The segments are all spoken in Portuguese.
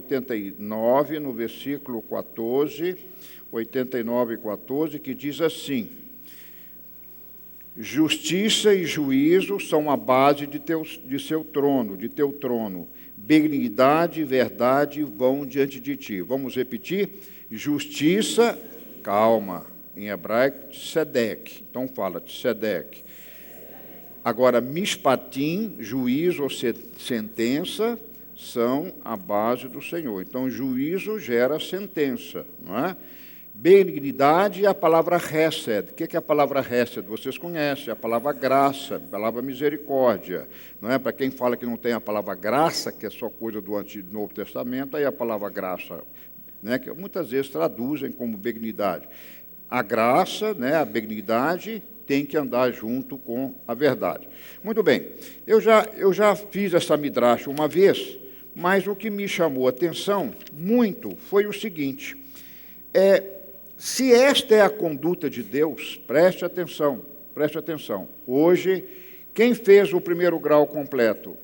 89, no versículo 14, 89 e 14, que diz assim: justiça e juízo são a base de teu trono. Benignidade e verdade vão diante de ti. Vamos repetir? Justiça, calma, em hebraico, tzedek. Então fala, tzedek. Agora, mishpatim, juízo ou sentença, são a base do Senhor. Então, juízo gera sentença, não é? Benignidade é a palavra hesed. O que é a palavra hesed? Vocês conhecem, a palavra graça, a palavra misericórdia. Não é? Para quem fala que não tem a palavra graça, que é só coisa do Antigo e Novo Testamento, aí a palavra graça, né, que muitas vezes traduzem como benignidade. A graça, né, a benignidade, tem que andar junto com a verdade. Muito bem, eu já fiz essa midrash uma vez, mas o que me chamou a atenção muito foi o seguinte: se esta é a conduta de Deus, preste atenção. Hoje, quem fez o primeiro grau completo?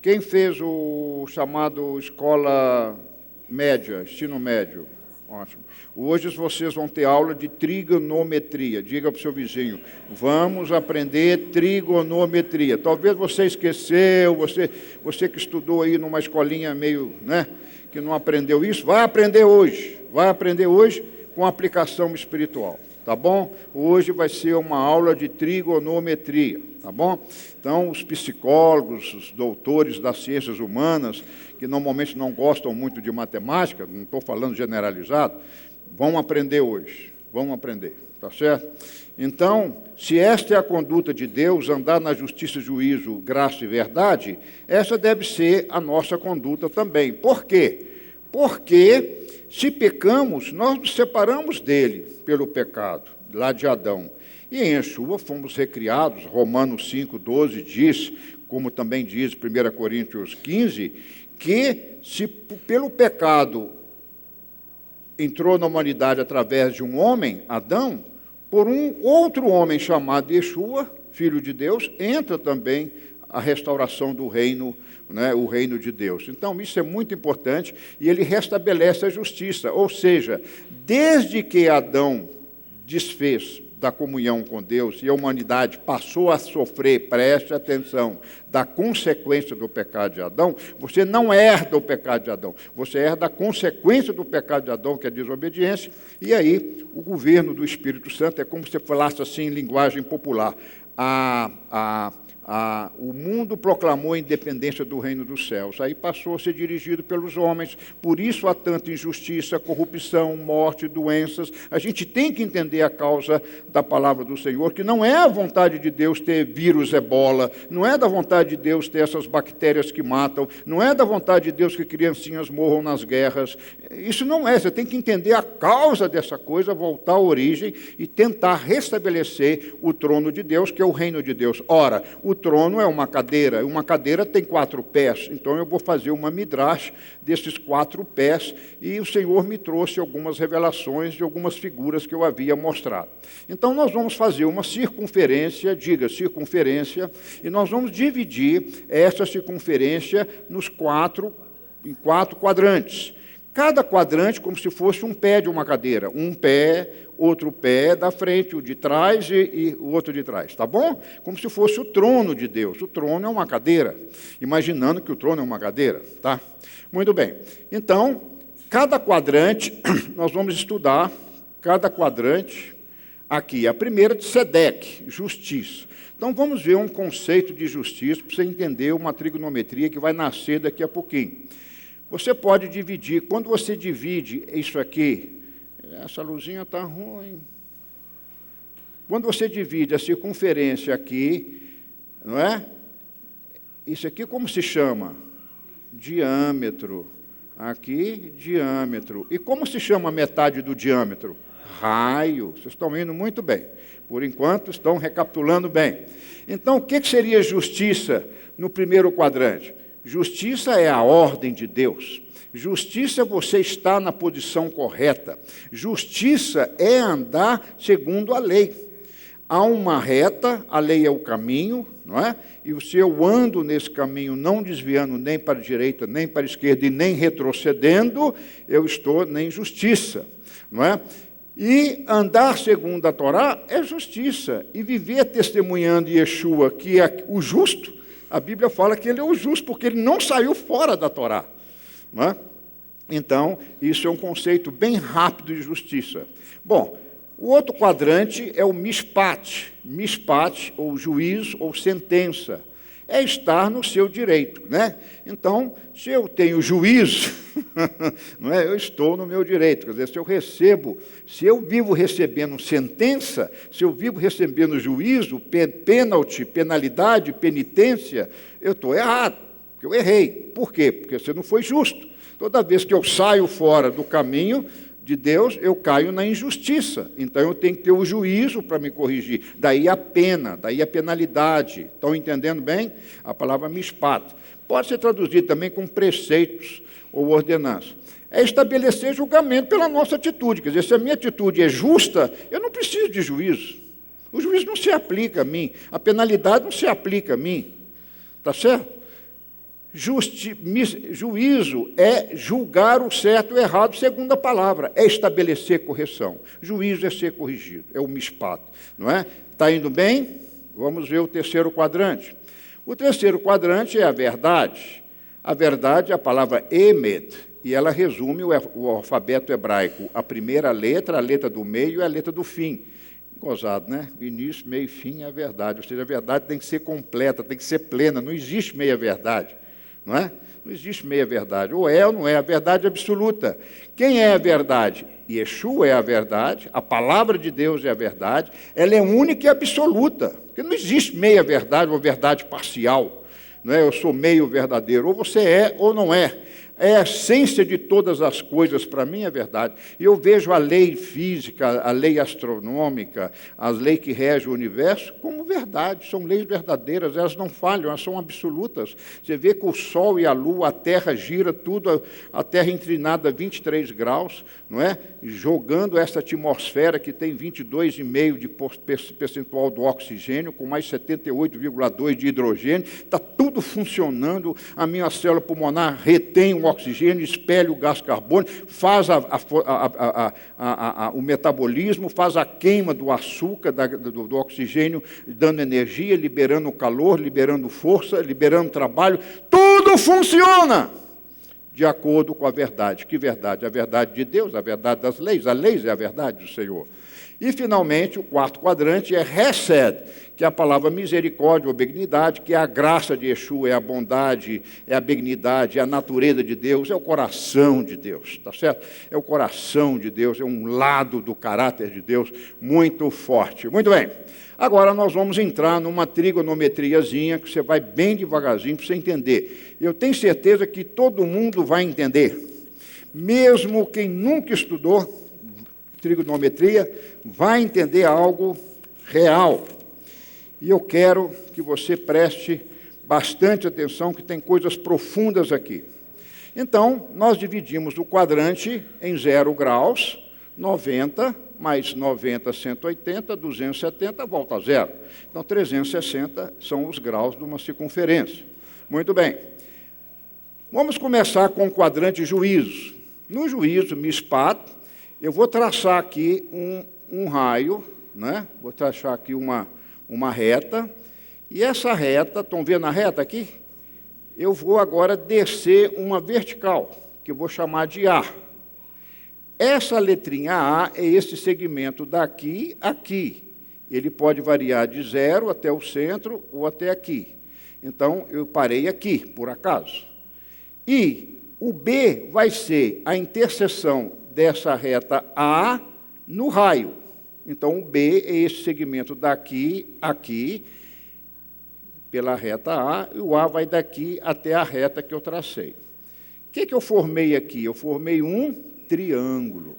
Quem fez o chamado escola média, ensino médio? Ótimo. Hoje vocês vão ter aula de trigonometria. Diga para o seu vizinho: vamos aprender trigonometria. Talvez você esqueceu, você que estudou aí numa escolinha meio, né, que não aprendeu isso, vai aprender hoje com aplicação espiritual, tá bom? Hoje vai ser uma aula de trigonometria, tá bom? Então, os psicólogos, os doutores das ciências humanas, que normalmente não gostam muito de matemática, não estou falando generalizado, vão aprender hoje, tá certo? Então, se esta é a conduta de Deus, andar na justiça, juízo, graça e verdade, essa deve ser a nossa conduta também. Por quê? Porque se pecamos, nós nos separamos dele pelo pecado, lá de Adão. E em Yeshua fomos recriados. Romanos 5,12 diz, como também diz 1 Coríntios 15, que se pelo pecado entrou na humanidade através de um homem, Adão, por um outro homem chamado Yeshua, filho de Deus, entra também a restauração do reino, né, o reino de Deus. Então, isso é muito importante, e ele restabelece a justiça, ou seja, desde que Adão desfez da comunhão com Deus e a humanidade passou a sofrer, preste atenção, da consequência do pecado de Adão, você não herda o pecado de Adão, você herda a consequência do pecado de Adão, que é a desobediência, e aí o governo do Espírito Santo é como se falasse assim em linguagem popular, o mundo proclamou a independência do reino dos céus, aí passou a ser dirigido pelos homens, por isso há tanta injustiça, corrupção, morte, doenças. A gente tem que entender a causa da palavra do Senhor, que não é a vontade de Deus ter vírus ebola, não é da vontade de Deus ter essas bactérias que matam, não é da vontade de Deus que criancinhas morram nas guerras, isso não é, você tem que entender a causa dessa coisa, voltar à origem e tentar restabelecer o trono de Deus, que é o reino de Deus. Ora, o trono é uma cadeira tem 4 pés, então eu vou fazer uma midrash desses 4 pés, e o Senhor me trouxe algumas revelações de algumas figuras que eu havia mostrado. Então nós vamos fazer uma circunferência, e nós vamos dividir essa circunferência em 4 quadrantes. Cada quadrante como se fosse um pé de uma cadeira, um pé, outro pé da frente, o de trás e o outro de trás, tá bom? Como se fosse o trono de Deus. O trono é uma cadeira, imaginando que o trono é uma cadeira, tá? Muito bem. Então, cada quadrante, nós vamos estudar cada quadrante aqui. A primeira de Tzedek, justiça. Então, vamos ver um conceito de justiça para você entender uma trigonometria que vai nascer daqui a pouquinho. Você pode dividir, quando você divide isso aqui, essa luzinha está ruim. Quando você divide a circunferência aqui, não é? Isso aqui como se chama? Diâmetro. Aqui, diâmetro. E como se chama a metade do diâmetro? Raio. Vocês estão indo muito bem. Por enquanto, estão recapitulando bem. Então, o que seria justiça no primeiro quadrante? Justiça é a ordem de Deus. Justiça é você estar na posição correta. Justiça é andar segundo a lei. Há uma reta, a lei é o caminho, não é? e se eu ando nesse caminho, não desviando nem para a direita, nem para a esquerda, e nem retrocedendo, eu estou na injustiça, não é? E andar segundo a Torá é justiça, e viver testemunhando Yeshua, que é o justo, a Bíblia fala que ele é o justo, porque ele não saiu fora da Torá, não é? Então, isso é um conceito bem rápido de justiça. Bom, o outro quadrante é o mishpat. Mishpat, ou juízo, ou sentença. É estar no seu direito, né? Então, se eu tenho juízo, não é? Eu estou no meu direito. Quer dizer, se eu vivo recebendo sentença, se eu vivo recebendo juízo, pênalti, penalidade, penitência, eu estou errado, porque eu errei. Por quê? Porque você não foi justo. Toda vez que eu saio fora do caminho de Deus, eu caio na injustiça. Então, eu tenho que ter o juízo para me corrigir. Daí a pena, daí a penalidade. Estão entendendo bem? A palavra mishpat. Pode ser traduzida também com preceitos ou ordenanças. É estabelecer julgamento pela nossa atitude. Quer dizer, se a minha atitude é justa, eu não preciso de juízo. O juízo não se aplica a mim. A penalidade não se aplica a mim. Está certo? Juízo é julgar o certo e o errado segundo a palavra, é estabelecer correção. Juízo é ser corrigido, é o mishpat, não é? Está indo bem? Vamos ver o terceiro quadrante. O terceiro quadrante é a verdade. A verdade é a palavra emet, e ela resume o alfabeto hebraico, a primeira letra, a letra do meio e a letra do fim. Gozado, né? Início, meio e fim é a verdade, ou seja, a verdade tem que ser completa, tem que ser plena, não existe meia-verdade. Não é? Não existe meia-verdade. Ou é ou não é, a verdade absoluta. Quem é a verdade? Yeshua é a verdade, a palavra de Deus é a verdade, ela é única e absoluta. Porque não existe meia-verdade ou verdade parcial. Não é? Eu sou meio verdadeiro. Ou você é ou não é. É a essência de todas as coisas, para mim é verdade. E eu vejo a lei física, a lei astronômica, a lei que rege o universo, como verdade. São leis verdadeiras, elas não falham, elas são absolutas. Você vê que o Sol e a Lua, a Terra gira tudo, a Terra inclinada a 23 graus, não é? Jogando essa atmosfera que tem 22,5% de percentual do oxigênio, com mais 78,2% de hidrogênio. Está tudo funcionando, a minha célula pulmonar retém o oxigênio, espelha o gás carbônico, faz o metabolismo, faz a queima do açúcar, do oxigênio, dando energia, liberando calor, liberando força, liberando trabalho. Tudo funciona de acordo com a verdade. Que verdade? A verdade de Deus, a verdade das leis. A lei é a verdade do Senhor. E, finalmente, o quarto quadrante é Hesed, que é a palavra misericórdia ou benignidade, que é a graça de Yeshua, é a bondade, é a benignidade, é a natureza de Deus, é o coração de Deus, tá certo? É o coração de Deus, é um lado do caráter de Deus muito forte. Muito bem. Agora nós vamos entrar numa trigonometriazinha, que você vai bem devagarzinho para você entender. Eu tenho certeza que todo mundo vai entender. Mesmo quem nunca estudou trigonometria, vai entender algo real. E eu quero que você preste bastante atenção, que tem coisas profundas aqui. Então, nós dividimos o quadrante em 0 graus, 90, mais 90, 180, 270, volta a zero. Então, 360 são os graus de uma circunferência. Muito bem. Vamos começar com o quadrante juízo. No juízo, mishpat, eu vou traçar aqui um raio, né? Vou traçar aqui uma reta, e essa reta, estão vendo a reta aqui? Eu vou agora descer uma vertical, que eu vou chamar de A. Essa letrinha A é esse segmento daqui a aqui. Ele pode variar de 0 até o centro ou até aqui. Então, eu parei aqui, por acaso. E o B vai ser a interseção dessa reta A no raio. Então, o B é esse segmento daqui a aqui, pela reta A, e o A vai daqui até a reta que eu tracei. O que eu formei aqui? Eu formei um triângulo.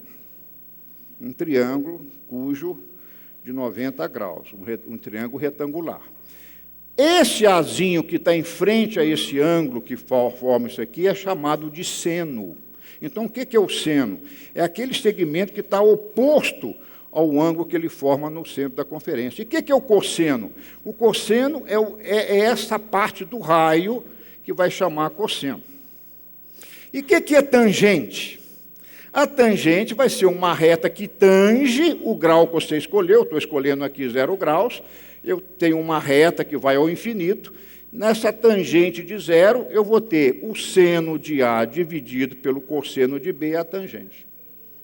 Um triângulo cujo de 90 graus, um triângulo retangular. Esse azinho que está em frente a esse ângulo que forma isso aqui é chamado de seno. Então, o que é o seno? É aquele segmento que está oposto ao ângulo que ele forma no centro da conferência. E o que é o cosseno? O cosseno é essa parte do raio que vai chamar cosseno. E o que é tangente? A tangente vai ser uma reta que tange o grau que você escolheu. Estou escolhendo aqui 0 graus. Eu tenho uma reta que vai ao infinito. Nessa tangente de 0, eu vou ter o seno de A dividido pelo cosseno de B, a tangente.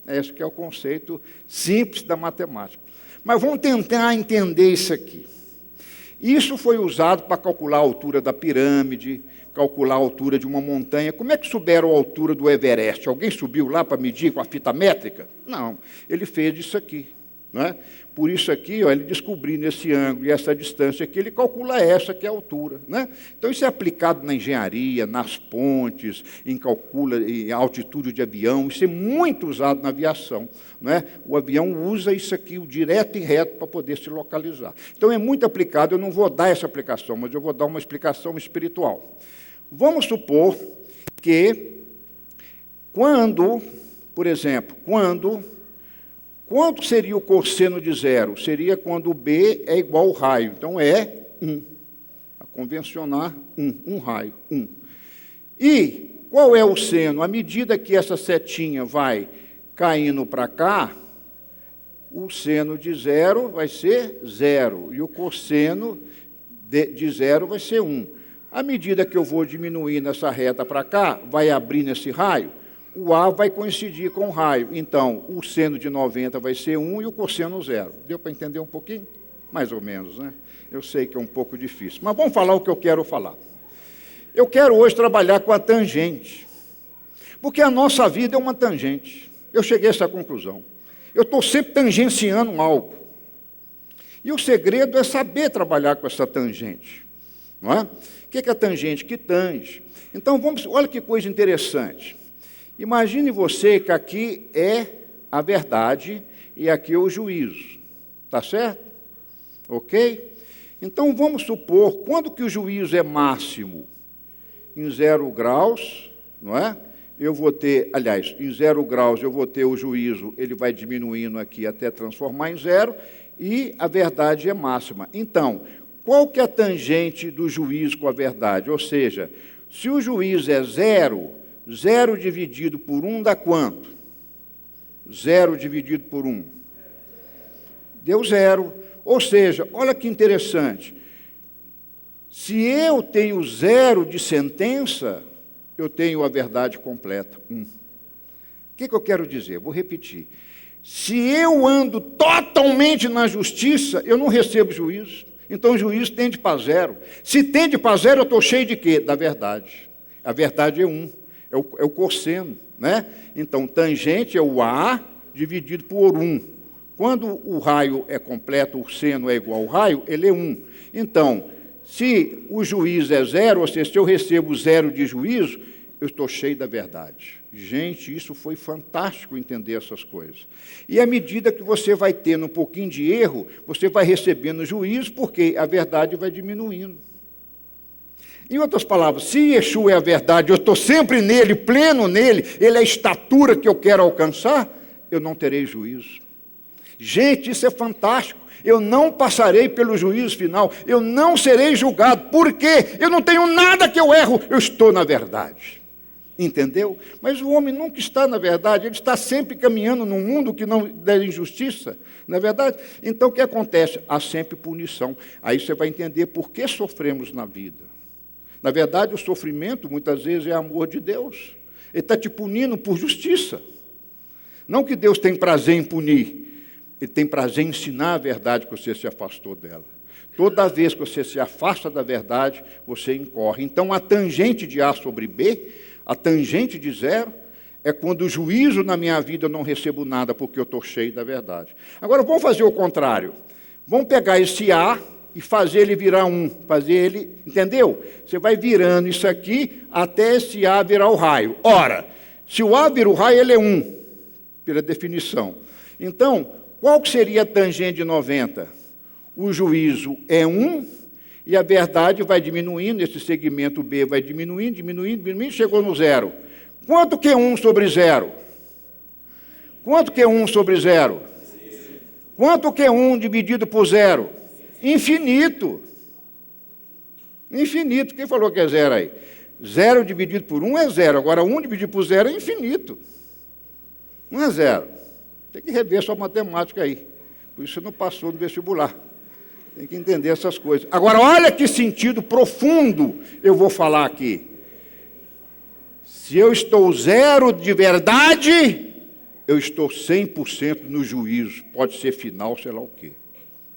Esse que é o conceito simples da matemática. Mas vamos tentar entender isso aqui. Isso foi usado para calcular a altura da pirâmide, calcular a altura de uma montanha. Como é que souberam a altura do Everest? Alguém subiu lá para medir com a fita métrica? Não, ele fez isso aqui. Não é? Por isso aqui, ó, ele descobrindo esse ângulo e essa distância aqui, ele calcula essa que é a altura. Né? Então, isso é aplicado na engenharia, nas pontes, em altitude de avião, isso é muito usado na aviação. Não é? O avião usa isso aqui, o direto e reto, para poder se localizar. Então, é muito aplicado, eu não vou dar essa aplicação, mas eu vou dar uma explicação espiritual. Vamos supor que quando, por exemplo, quanto seria o cosseno de 0? Seria quando o B é igual ao raio. Então, é 1. A convencionar, 1. Um raio, 1. E qual é o seno? À medida que essa setinha vai caindo para cá, o seno de 0 vai ser 0. E o cosseno de 0 vai ser 1. À medida que eu vou diminuindo essa reta para cá, vai abrindo esse raio, o A vai coincidir com o raio. Então, o seno de 90 vai ser 1 e o cosseno 0. Deu para entender um pouquinho? Mais ou menos, né? Eu sei que é um pouco difícil. Mas vamos falar o que eu quero falar. Eu quero hoje trabalhar com a tangente. Porque a nossa vida é uma tangente. Eu cheguei a essa conclusão. Eu estou sempre tangenciando algo. E o segredo é saber trabalhar com essa tangente. Não é? O que é a tangente? Que tange. Então, olha que coisa interessante. Imagine você que aqui é a verdade e aqui é o juízo. Está certo? Ok? Então, vamos supor, quando que o juízo é máximo? Em 0 graus, não é? Eu vou ter, aliás, em 0 graus eu vou ter o juízo, ele vai diminuindo aqui até transformar em 0, e a verdade é máxima. Então, qual que é a tangente do juízo com a verdade? Ou seja, se o juízo é 0, 0 dividido por 1 dá quanto? 0 dividido por 1. Deu 0. Ou seja, olha que interessante. Se eu tenho 0 de sentença, eu tenho a verdade completa, 1. O que eu quero dizer? Vou repetir. Se eu ando totalmente na justiça, eu não recebo juízo. Então o juízo tende para 0. Se tende para 0, eu estou cheio de quê? Da verdade. A verdade é 1. É o cosseno, né? Então, tangente é o A dividido por 1. Quando o raio é completo, o seno é igual ao raio, ele é 1. Então, se o juízo é 0, ou seja, se eu recebo 0 de juízo, eu estou cheio da verdade. Gente, isso foi fantástico entender essas coisas. E à medida que você vai tendo um pouquinho de erro, você vai recebendo juízo, porque a verdade vai diminuindo. Em outras palavras, se Yeshua é a verdade, eu estou sempre nele, pleno nele, ele é a estatura que eu quero alcançar, eu não terei juízo. Gente, isso é fantástico. Eu não passarei pelo juízo final, eu não serei julgado. Por quê? Eu não tenho nada que eu erro, eu estou na verdade. Entendeu? Mas o homem nunca está na verdade, ele está sempre caminhando num mundo que não dá injustiça, não é verdade? Então, o que acontece? Há sempre punição. Aí você vai entender por que sofremos na vida. Na verdade, o sofrimento, muitas vezes, é amor de Deus. Ele está te punindo por justiça. Não que Deus tem prazer em punir, Ele tem prazer em ensinar a verdade que você se afastou dela. Toda vez que você se afasta da verdade, você incorre. Então, a tangente de A sobre B, a tangente de 0, é quando o juízo na minha vida eu não recebo nada, porque eu estou cheio da verdade. Agora, vamos fazer o contrário. Vamos pegar esse A e fazer ele virar 1, fazer ele, entendeu? Você vai virando isso aqui até esse A virar o raio. Ora, se o A vira o raio, ele é 1, pela definição. Então, qual que seria a tangente de 90? O juízo é 1 e a verdade vai diminuindo, esse segmento B vai diminuindo, chegou no 0. Quanto que é 1 sobre 0? Quanto que é 1 sobre 0? Quanto que é 1 dividido por 0? Infinito. Infinito. Quem falou que é 0 aí? 0 dividido por 1 é 0. Agora, 1 dividido por 0 é infinito. Não é 0. Tem que rever sua matemática aí. Por isso você não passou no vestibular. Tem que entender essas coisas. Agora, olha que sentido profundo eu vou falar aqui. Se eu estou 0 de verdade, eu estou 100% no juízo. Pode ser final, sei lá o quê.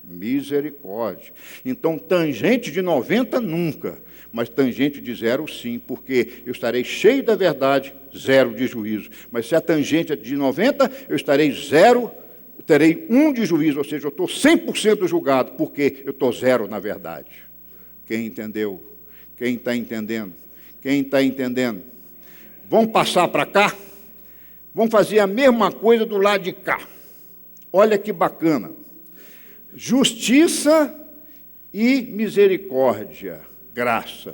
Misericórdia. Então, tangente de 90 nunca, mas tangente de 0 sim, porque eu estarei cheio da verdade, 0 de juízo. Mas se a tangente é de 90, eu estarei 0, eu terei 1 de juízo, ou seja, eu estou 100% julgado, porque eu estou 0 na verdade. Quem entendeu? Quem está entendendo? Quem está entendendo? Vamos passar para cá? Vamos fazer a mesma coisa do lado de cá. Olha que bacana. Justiça e misericórdia, graça.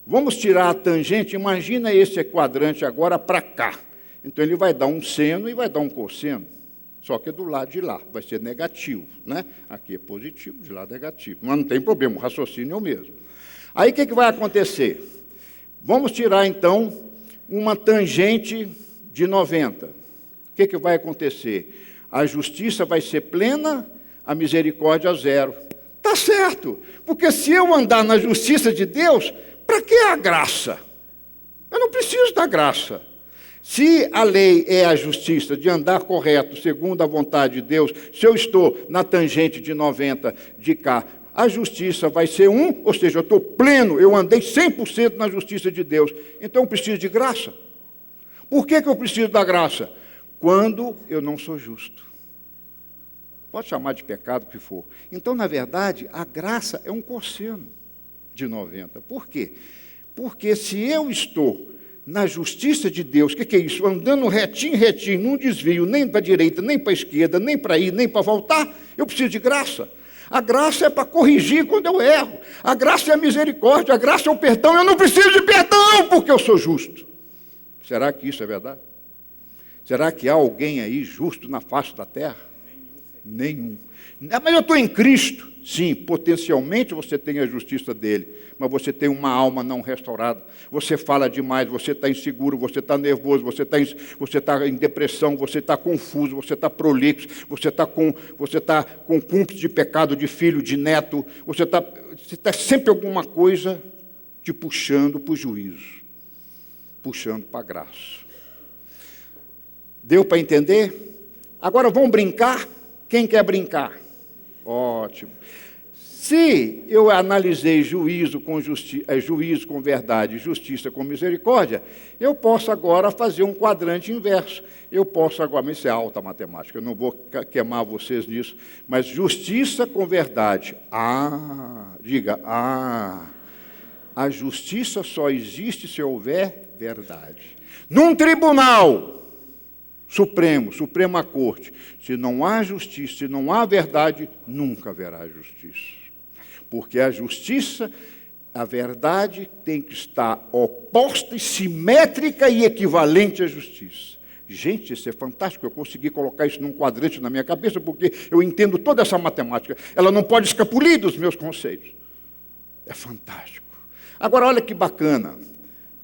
Vamos tirar a tangente, imagina esse quadrante agora para cá. Então ele vai dar um seno e vai dar um cosseno. Só que do lado de lá vai ser negativo, né? Aqui é positivo, de lá é negativo. Mas não tem problema, o raciocínio é o mesmo. Aí o que vai acontecer? Vamos tirar então uma tangente de 90. O que vai acontecer? A justiça vai ser plena, a misericórdia 0. Está certo, porque se eu andar na justiça de Deus, para que a graça? Eu não preciso da graça. Se a lei é a justiça de andar correto, segundo a vontade de Deus, se eu estou na tangente de 90 de cá, a justiça vai ser 1, ou seja, eu estou pleno, eu andei 100% na justiça de Deus. Então eu preciso de graça. Por que eu preciso da graça? Quando eu não sou justo. Pode chamar de pecado o que for. Então, na verdade, a graça é um cosseno de 90. Por quê? Porque se eu estou na justiça de Deus, o que é isso? Andando retinho, retinho, não desvio nem para a direita, nem para a esquerda, nem para ir, nem para voltar, eu preciso de graça. A graça é para corrigir quando eu erro. A graça é a misericórdia, a graça é o perdão. Eu não preciso de perdão porque eu sou justo. Será que isso é verdade? Será que há alguém aí justo na face da terra? Nenhum. Mas eu estou em Cristo. Sim, potencialmente você tem a justiça dele, mas você tem uma alma não restaurada. Você fala demais, você está inseguro, você está nervoso, você está em depressão, você está confuso, você está prolixo, você está com cúmplice de pecado de filho, de neto, você está sempre alguma coisa te puxando para o juízo, puxando para a graça. Deu para entender? Agora vamos brincar? Quem quer brincar? Ótimo. Se eu analisei juízo com verdade, justiça com misericórdia, eu posso agora fazer um quadrante inverso. Eu posso agora, mas isso é alta matemática, eu não vou queimar vocês nisso, mas justiça com verdade. Diga, a justiça só existe se houver verdade. Num tribunal Supremo, Suprema Corte, se não há justiça, se não há verdade, nunca haverá justiça. Porque a justiça, a verdade tem que estar oposta e simétrica e equivalente à justiça. Gente, isso é fantástico, eu consegui colocar isso num quadrante na minha cabeça, porque eu entendo toda essa matemática. Ela não pode escapulir dos meus conceitos. É fantástico. Agora, olha que bacana.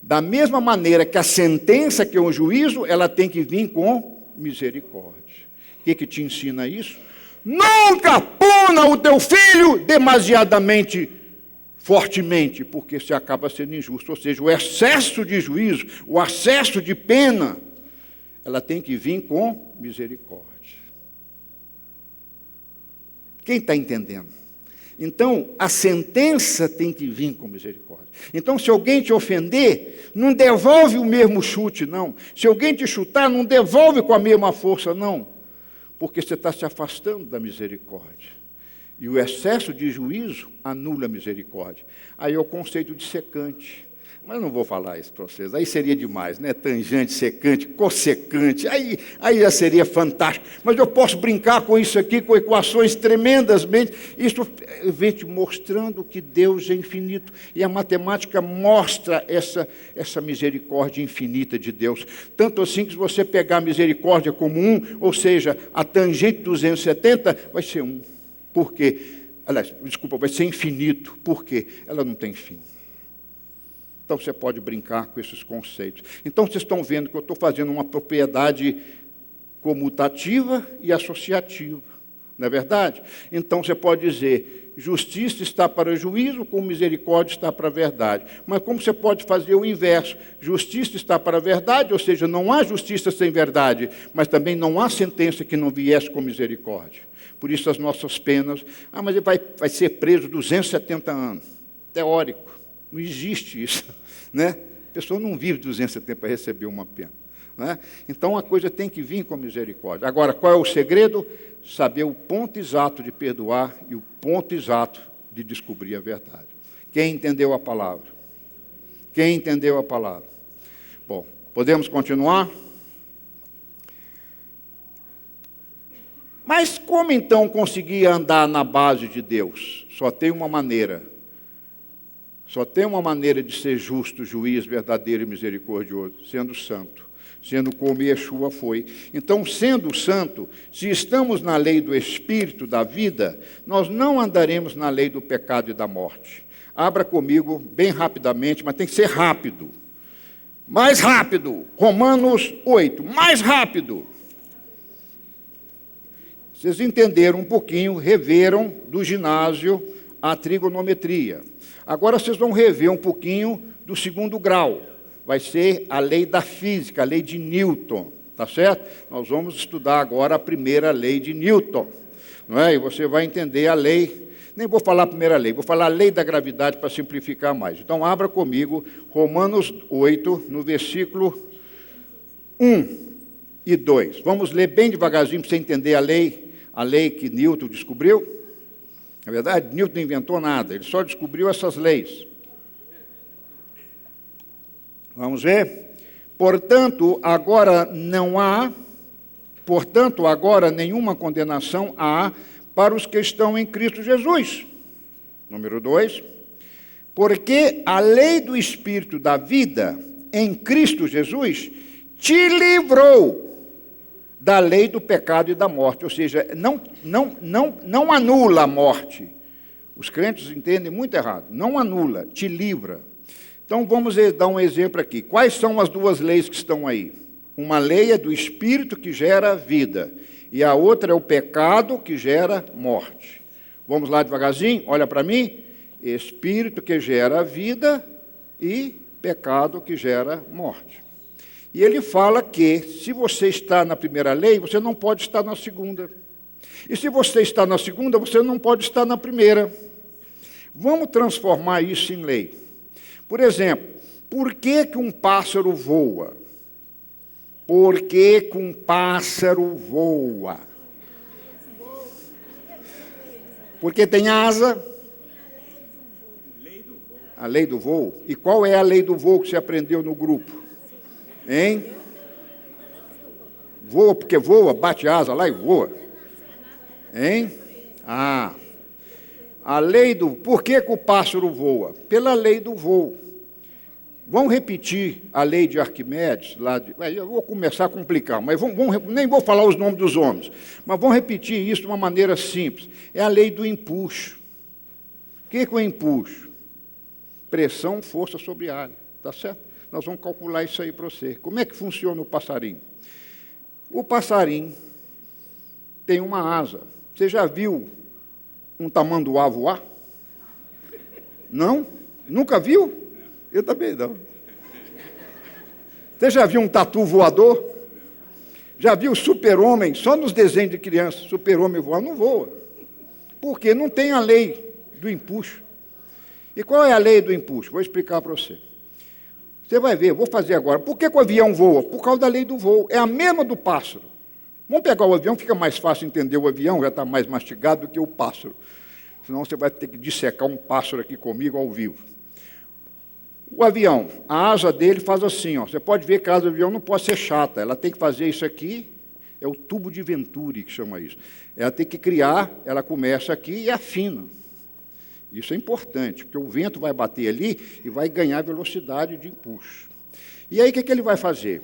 Da mesma maneira que a sentença, que é um juízo, ela tem que vir com misericórdia. O que te ensina isso? Nunca puna o teu filho demasiadamente fortemente, porque você acaba sendo injusto. Ou seja, o excesso de juízo, o excesso de pena, ela tem que vir com misericórdia. Quem está entendendo? Então, a sentença tem que vir com misericórdia. Então, se alguém te ofender, não devolve o mesmo chute, não. Se alguém te chutar, não devolve com a mesma força, não. Porque você está se afastando da misericórdia. E o excesso de juízo anula a misericórdia. Aí é o conceito de secante. Mas não vou falar isso para vocês, aí seria demais, né? Tangente, secante, cossecante, aí já seria fantástico. Mas eu posso brincar com isso aqui, com equações tremendamente. Isso vem te mostrando que Deus é infinito. E a matemática mostra essa misericórdia infinita de Deus. Tanto assim que se você pegar a misericórdia como 1, ou seja, a tangente 270, vai ser 1. Por quê? Aliás, desculpa, vai ser infinito. Por quê? Ela não tem fim. Então, você pode brincar com esses conceitos. Então, vocês estão vendo que eu estou fazendo uma propriedade comutativa e associativa. Não é verdade? Então, você pode dizer, justiça está para juízo, como misericórdia está para a verdade. Mas como você pode fazer o inverso? Justiça está para a verdade, ou seja, não há justiça sem verdade, mas também não há sentença que não viesse com misericórdia. Por isso, as nossas penas... mas ele vai ser preso 270 anos. Teórico. Não existe isso, né? A pessoa não vive 270 para receber uma pena, né? Então, a coisa tem que vir com misericórdia. Agora, qual é o segredo? Saber o ponto exato de perdoar e o ponto exato de descobrir a verdade. Quem entendeu a palavra? Quem entendeu a palavra? Bom, podemos continuar? Mas como, então, conseguir andar na base de Deus? Só tem uma maneira. Só tem uma maneira de ser justo, juiz, verdadeiro e misericordioso, sendo santo, sendo como Yeshua foi. Então, sendo santo, se estamos na lei do Espírito da vida, nós não andaremos na lei do pecado e da morte. Abra comigo bem rapidamente, mas tem que ser rápido. Mais rápido, Romanos 8, mais rápido. Vocês entenderam um pouquinho, reveram do ginásio a trigonometria. Agora vocês vão rever um pouquinho do 2º grau. Vai ser a lei da física, a lei de Newton, tá certo? Nós vamos estudar agora a primeira lei de Newton, não é? E você vai entender a lei, nem vou falar a primeira lei, vou falar a lei da gravidade para simplificar mais. Então, abra comigo Romanos 8, no versículo 1 e 2. Vamos ler bem devagarzinho para você entender a lei que Newton descobriu. Na verdade, Newton não inventou nada, ele só descobriu essas leis. Vamos ver? Portanto, agora nenhuma condenação há para os que estão em Cristo Jesus. Número 2. Porque a lei do Espírito da vida em Cristo Jesus te livrou da lei do pecado e da morte, ou seja, não anula a morte. Os crentes entendem muito errado. Não anula, te livra. Então, vamos dar um exemplo aqui. Quais são as duas leis que estão aí? Uma lei é do Espírito que gera vida, e a outra é o pecado que gera morte. Vamos lá devagarzinho, olha para mim. Espírito que gera vida e pecado que gera morte. E ele fala que, se você está na primeira lei, você não pode estar na segunda. E se você está na segunda, você não pode estar na primeira. Vamos transformar isso em lei. Por exemplo, por que um pássaro voa? Por que um pássaro voa? Porque tem asa. A lei do voo. E qual é a lei do voo que você aprendeu no grupo? Hein? Voa porque voa, bate asa lá e voa. Hein? A lei do... Por que o pássaro voa? Pela lei do voo. Vamos repetir a lei de Arquimedes. Eu vou começar a complicar, mas nem vou falar os nomes dos homens. Mas vamos repetir isso de uma maneira simples. É a lei do empuxo. O que é o empuxo? Pressão, força sobre a área. Tá certo? Nós vamos calcular isso aí para você. Como é que funciona o passarinho? O passarinho tem uma asa. Você já viu um tamanduá voar? Não? Nunca viu? Eu também não. Você já viu um tatu voador? Já viu super-homem? Só nos desenhos de criança, super-homem voar, não voa. Porque não tem a lei do empuxo. E qual é a lei do empuxo? Vou explicar para você. Você vai ver, vou fazer agora. Por que o avião voa? Por causa da lei do voo. É a mesma do pássaro. Vamos pegar o avião, fica mais fácil entender o avião, já está mais mastigado do que o pássaro. Senão você vai ter que dissecar um pássaro aqui comigo ao vivo. O avião, a asa dele faz assim, ó. Você pode ver que a asa do avião não pode ser chata, ela tem que fazer isso aqui, é o tubo de Venturi que chama isso. Ela tem que criar, ela começa aqui e afina. Isso é importante, porque o vento vai bater ali e vai ganhar velocidade de impulso. E aí o que ele vai fazer?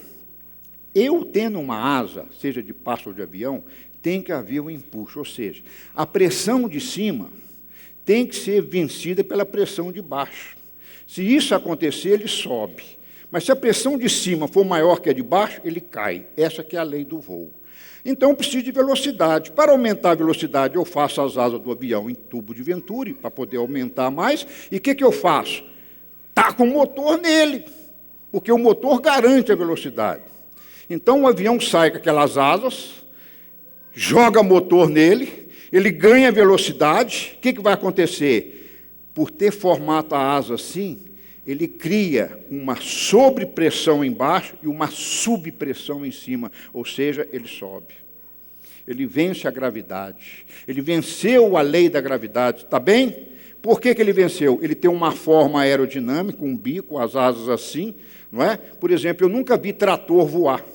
Eu tendo uma asa, seja de pássaro ou de avião, tem que haver um impulso, ou seja, a pressão de cima tem que ser vencida pela pressão de baixo. Se isso acontecer, ele sobe. Mas se a pressão de cima for maior que a de baixo, ele cai. Essa que é a lei do voo. Então, eu preciso de velocidade. Para aumentar a velocidade, eu faço as asas do avião em tubo de Venturi, para poder aumentar mais. E o que eu faço? Taco o motor nele, porque o motor garante a velocidade. Então, o avião sai com aquelas asas, joga motor nele, ele ganha velocidade. O que vai acontecer? Por ter formato a asa assim, ele cria uma sobrepressão embaixo e uma subpressão em cima, ou seja, ele sobe. Ele vence a gravidade. Ele venceu a lei da gravidade, está bem? Por que ele venceu? Ele tem uma forma aerodinâmica, um bico, as asas assim, não é? Por exemplo, eu nunca vi trator voar.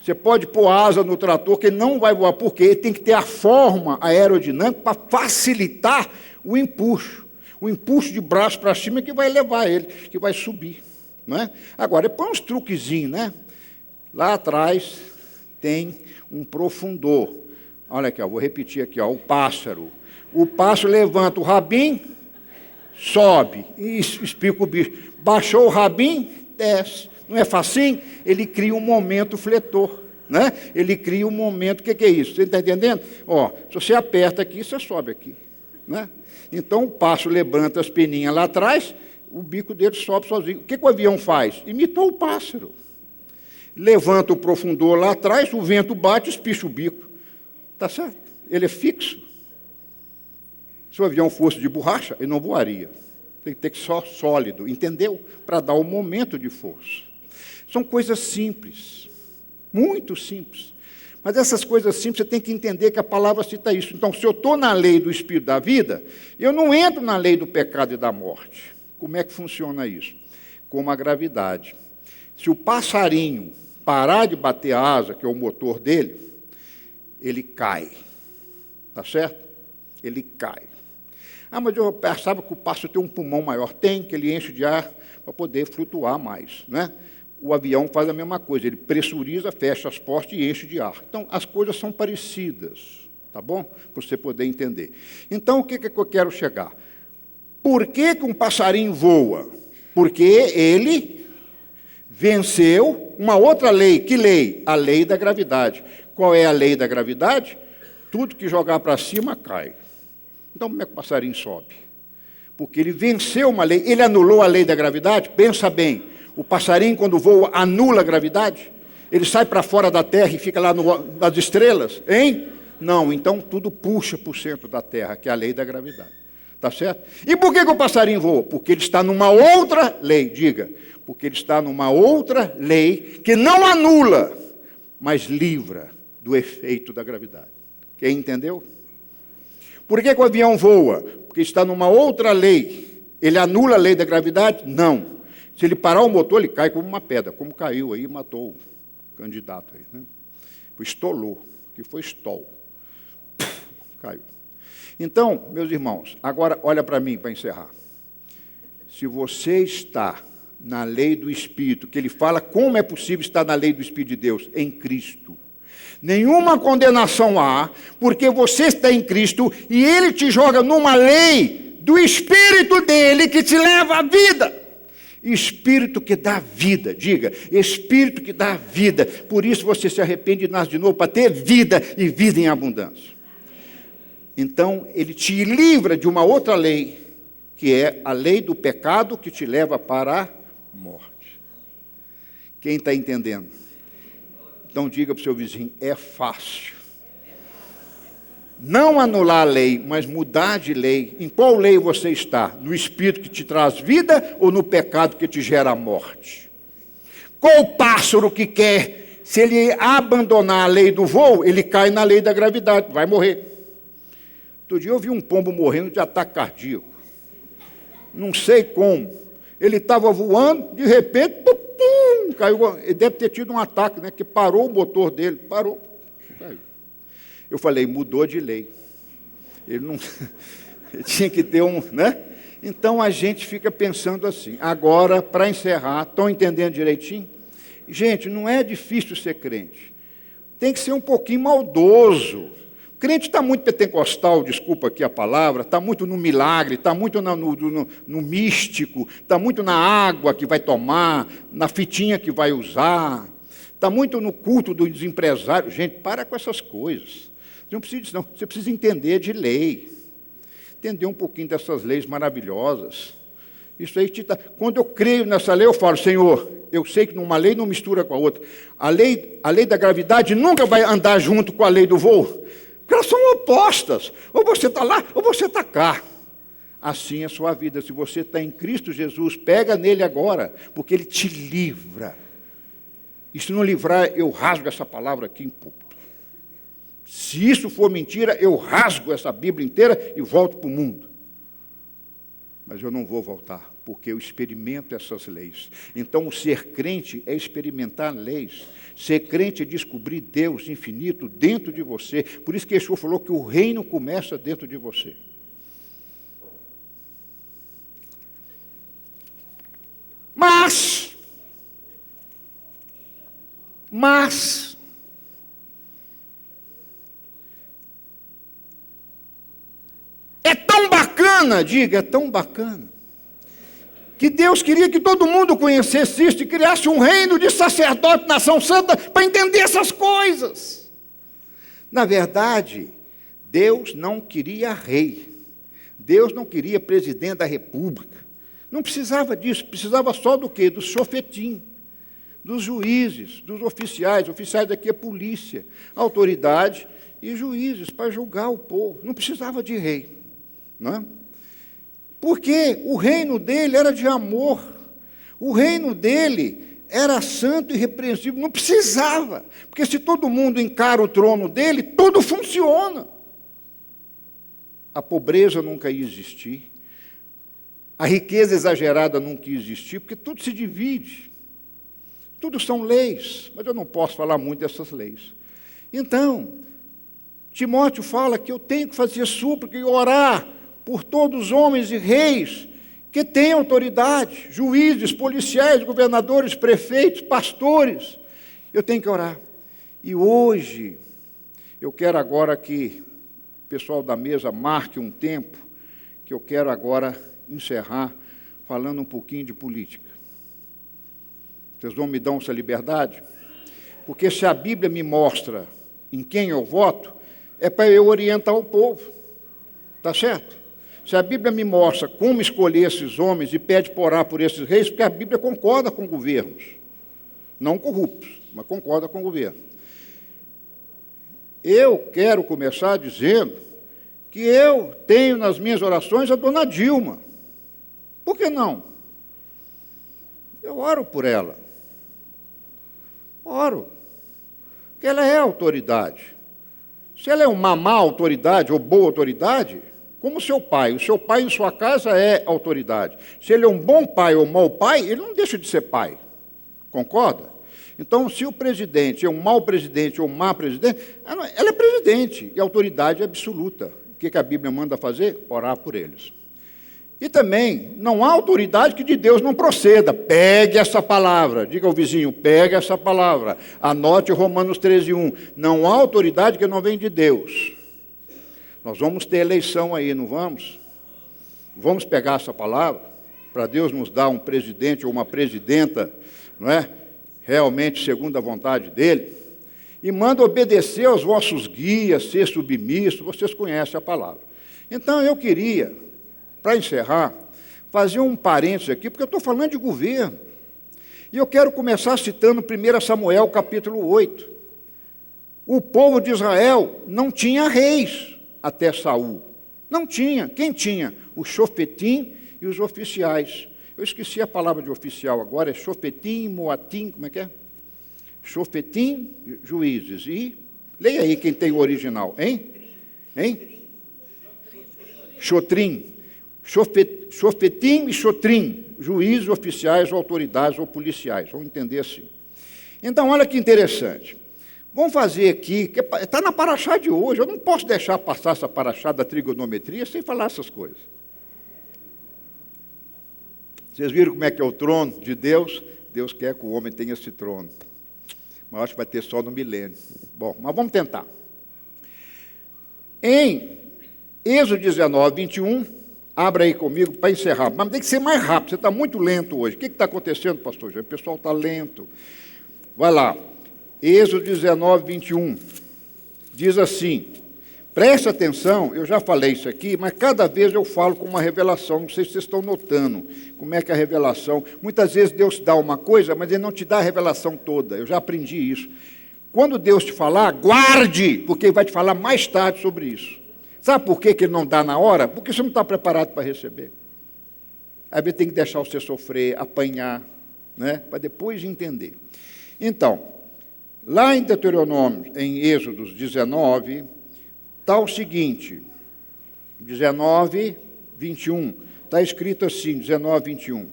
Você pode pôr asa no trator que ele não vai voar, porque ele tem que ter a forma aerodinâmica para facilitar o impulso. O impulso de braço para cima é que vai levar ele, que vai subir. Não é? Agora, ele põe uns truquezinhos, né? Lá atrás tem um profundor. Olha aqui, ó, vou repetir aqui, ó, o pássaro. O pássaro levanta o rabinho, sobe, e explica o bicho. Baixou o rabinho, desce. Não é facinho? Ele cria um momento fletor. Né? Ele cria um momento, o que é isso? Você está entendendo? Ó, se você aperta aqui, você sobe aqui. Né? Então, o pássaro levanta as peninhas lá atrás, o bico dele sobe sozinho. O que o avião faz? Imitou o pássaro. Levanta o profundor lá atrás, o vento bate e espicha o bico. Está certo? Ele é fixo. Se o avião fosse de borracha, ele não voaria. Tem que ter que só sólido, entendeu? Para dar o momento de força. São coisas simples, muito simples. Mas essas coisas simples, você tem que entender que a palavra cita isso. Então, se eu estou na lei do Espírito da vida, eu não entro na lei do pecado e da morte. Como é que funciona isso? Como a gravidade. Se o passarinho parar de bater a asa, que é o motor dele, ele cai. Tá certo? Ele cai. Ah, mas eu pensava que o pássaro tem um pulmão maior. Tem, que ele enche de ar para poder flutuar mais, né? O avião faz a mesma coisa, ele pressuriza, fecha as portas e enche de ar. Então, as coisas são parecidas, tá bom? Para você poder entender. Então, o que eu quero chegar? Por que um passarinho voa? Porque ele venceu uma outra lei. Que lei? A lei da gravidade. Qual é a lei da gravidade? Tudo que jogar para cima cai. Então, como é que o passarinho sobe? Porque ele venceu uma lei, ele anulou a lei da gravidade. Pensa bem. O passarinho, quando voa, anula a gravidade? Ele sai para fora da Terra e fica lá nas estrelas? Hein? Não, então tudo puxa para o centro da Terra, que é a lei da gravidade. Tá certo? E por que o passarinho voa? Porque ele está numa outra lei, diga. Porque ele está numa outra lei que não anula, mas livra do efeito da gravidade. Quem entendeu? Por que o avião voa? Porque está numa outra lei. Ele anula a lei da gravidade? Não. Se ele parar o motor, ele cai como uma pedra, como caiu aí e matou o candidato aí, né? Estolou, que foi estol. Caiu. Então, meus irmãos, agora olha para mim para encerrar. Se você está na lei do Espírito, que ele fala como é possível estar na lei do Espírito de Deus, em Cristo. Nenhuma condenação há, porque você está em Cristo e ele te joga numa lei do Espírito dele que te leva à vida. Espírito que dá vida, diga, Espírito que dá vida. Por isso você se arrepende e nasce de novo, para ter vida e vida em abundância. Então, ele te livra de uma outra lei, que é a lei do pecado que te leva para a morte. Quem está entendendo? Então, diga para o seu vizinho, é fácil. Não anular a lei, mas mudar de lei. Em qual lei você está? No Espírito que te traz vida ou no pecado que te gera a morte? Qual pássaro que quer, se ele abandonar a lei do voo, ele cai na lei da gravidade, vai morrer. Outro dia eu vi um pombo morrendo de ataque cardíaco. Não sei como. Ele estava voando, de repente, pum, caiu. Ele deve ter tido um ataque, né? Que parou o motor dele, parou. Caiu. Eu falei, mudou de lei. Ele não ele tinha que ter um, né? Então a gente fica pensando assim. Agora, para encerrar, estão entendendo direitinho? Gente, não é difícil ser crente. Tem que ser um pouquinho maldoso. O crente está muito pentecostal, desculpa aqui a palavra, está muito no milagre, está muito no místico, está muito na água que vai tomar, na fitinha que vai usar, está muito no culto dos empresários. Gente, para com essas coisas. Você não precisa disso, não. Você precisa entender de lei. Entender um pouquinho dessas leis maravilhosas. Isso aí, quando eu creio nessa lei, eu falo, Senhor, eu sei que uma lei não mistura com a outra. A lei da gravidade nunca vai andar junto com a lei do voo, porque elas são opostas. Ou você está lá, ou você está cá. Assim é a sua vida. Se você está em Cristo Jesus, pega nele agora, porque ele te livra. E se não livrar, eu rasgo essa palavra aqui em púlpito. Se isso for mentira, eu rasgo essa Bíblia inteira e volto para o mundo. Mas eu não vou voltar, porque eu experimento essas leis. Então, o ser crente é experimentar leis. Ser crente é descobrir Deus infinito dentro de você. Por isso que Yeshua falou que o reino começa dentro de você. Mas, é tão bacana, diga, é tão bacana, que Deus queria que todo mundo conhecesse isso e criasse um reino de sacerdote, nação santa, para entender essas coisas. Na verdade, Deus não queria rei, Deus não queria presidente da república, não precisava disso, precisava só do quê? Do chofetim, dos juízes, dos oficiais daqui é polícia, autoridade e juízes para julgar o povo, não precisava de rei. Não é? Porque o reino dele era de amor, o reino dele era santo e irrepreensível, não precisava, porque se todo mundo encara o trono dele, tudo funciona. A pobreza nunca ia existir, a riqueza exagerada nunca ia existir, porque tudo se divide, tudo são leis, mas eu não posso falar muito dessas leis. Então, Timóteo fala que eu tenho que fazer súplica e orar por todos os homens e reis que têm autoridade, juízes, policiais, governadores, prefeitos, pastores. Eu tenho que orar. E hoje, eu quero agora que o pessoal da mesa marque um tempo, que eu quero agora encerrar falando um pouquinho de política. Vocês vão me dar essa liberdade? Porque se a Bíblia me mostra em quem eu voto, é para eu orientar o povo. Está certo? Se a Bíblia me mostra como escolher esses homens e pede para orar por esses reis, porque a Bíblia concorda com governos, não corruptos, mas concorda com o governo. Eu quero começar dizendo que eu tenho nas minhas orações a dona Dilma. Por que não? Eu oro por ela. Oro. Porque ela é autoridade. Se ela é uma má autoridade ou boa autoridade, como o seu pai em sua casa é autoridade. Se ele é um bom pai ou mau pai, ele não deixa de ser pai. Concorda? Então, se o presidente é um mau presidente ou um má presidente, ela é presidente e autoridade absoluta. O que a Bíblia manda fazer? Orar por eles. E também, não há autoridade que de Deus não proceda. Pegue essa palavra. Diga ao vizinho, pegue essa palavra. Anote Romanos 13:1. Não há autoridade que não vem de Deus. Nós vamos ter eleição aí, não vamos? Vamos pegar essa palavra para Deus nos dar um presidente ou uma presidenta, não é? Realmente segundo a vontade dele. E manda obedecer aos vossos guias, ser submisso, vocês conhecem a palavra. Então eu queria, para encerrar, fazer um parênteses aqui, porque eu estou falando de governo. E eu quero começar citando 1 Samuel, capítulo 8. O povo de Israel não tinha reis até Saul. Não tinha. Quem tinha? O chofetim e os oficiais. Eu esqueci a palavra de oficial agora, é chofetim, moatim, como é que é? Chofetim, juízes. E, leia aí quem tem o original, hein? Chotrim. Shofetim e Shotrim, juízes, oficiais, autoridades ou policiais. Vamos entender assim. Então, olha que interessante. Vamos fazer aqui, que está na paraxá de hoje, eu não posso deixar passar essa paraxá da trigonometria sem falar essas coisas. Vocês viram como é que é o trono de Deus? Deus quer que o homem tenha esse trono. Mas acho que vai ter só no milênio. Bom, mas vamos tentar. Em Êxodo 19, 21, abra aí comigo para encerrar. Mas tem que ser mais rápido, você está muito lento hoje. O que está acontecendo, pastor João? O pessoal está lento. Vai lá. Êxodo 19, 21. Diz assim, preste atenção, eu já falei isso aqui, mas cada vez eu falo com uma revelação, não sei se vocês estão notando como é que é a revelação. Muitas vezes Deus te dá uma coisa, mas Ele não te dá a revelação toda, eu já aprendi isso. Quando Deus te falar, guarde, porque Ele vai te falar mais tarde sobre isso. Sabe por que Ele não dá na hora? Porque você não está preparado para receber. Aí Ele tem que deixar você sofrer, apanhar, né? Para depois entender. Então, lá em Deuteronômio, em Êxodos 19, está o seguinte, 19, 21, está escrito assim, 19, 21.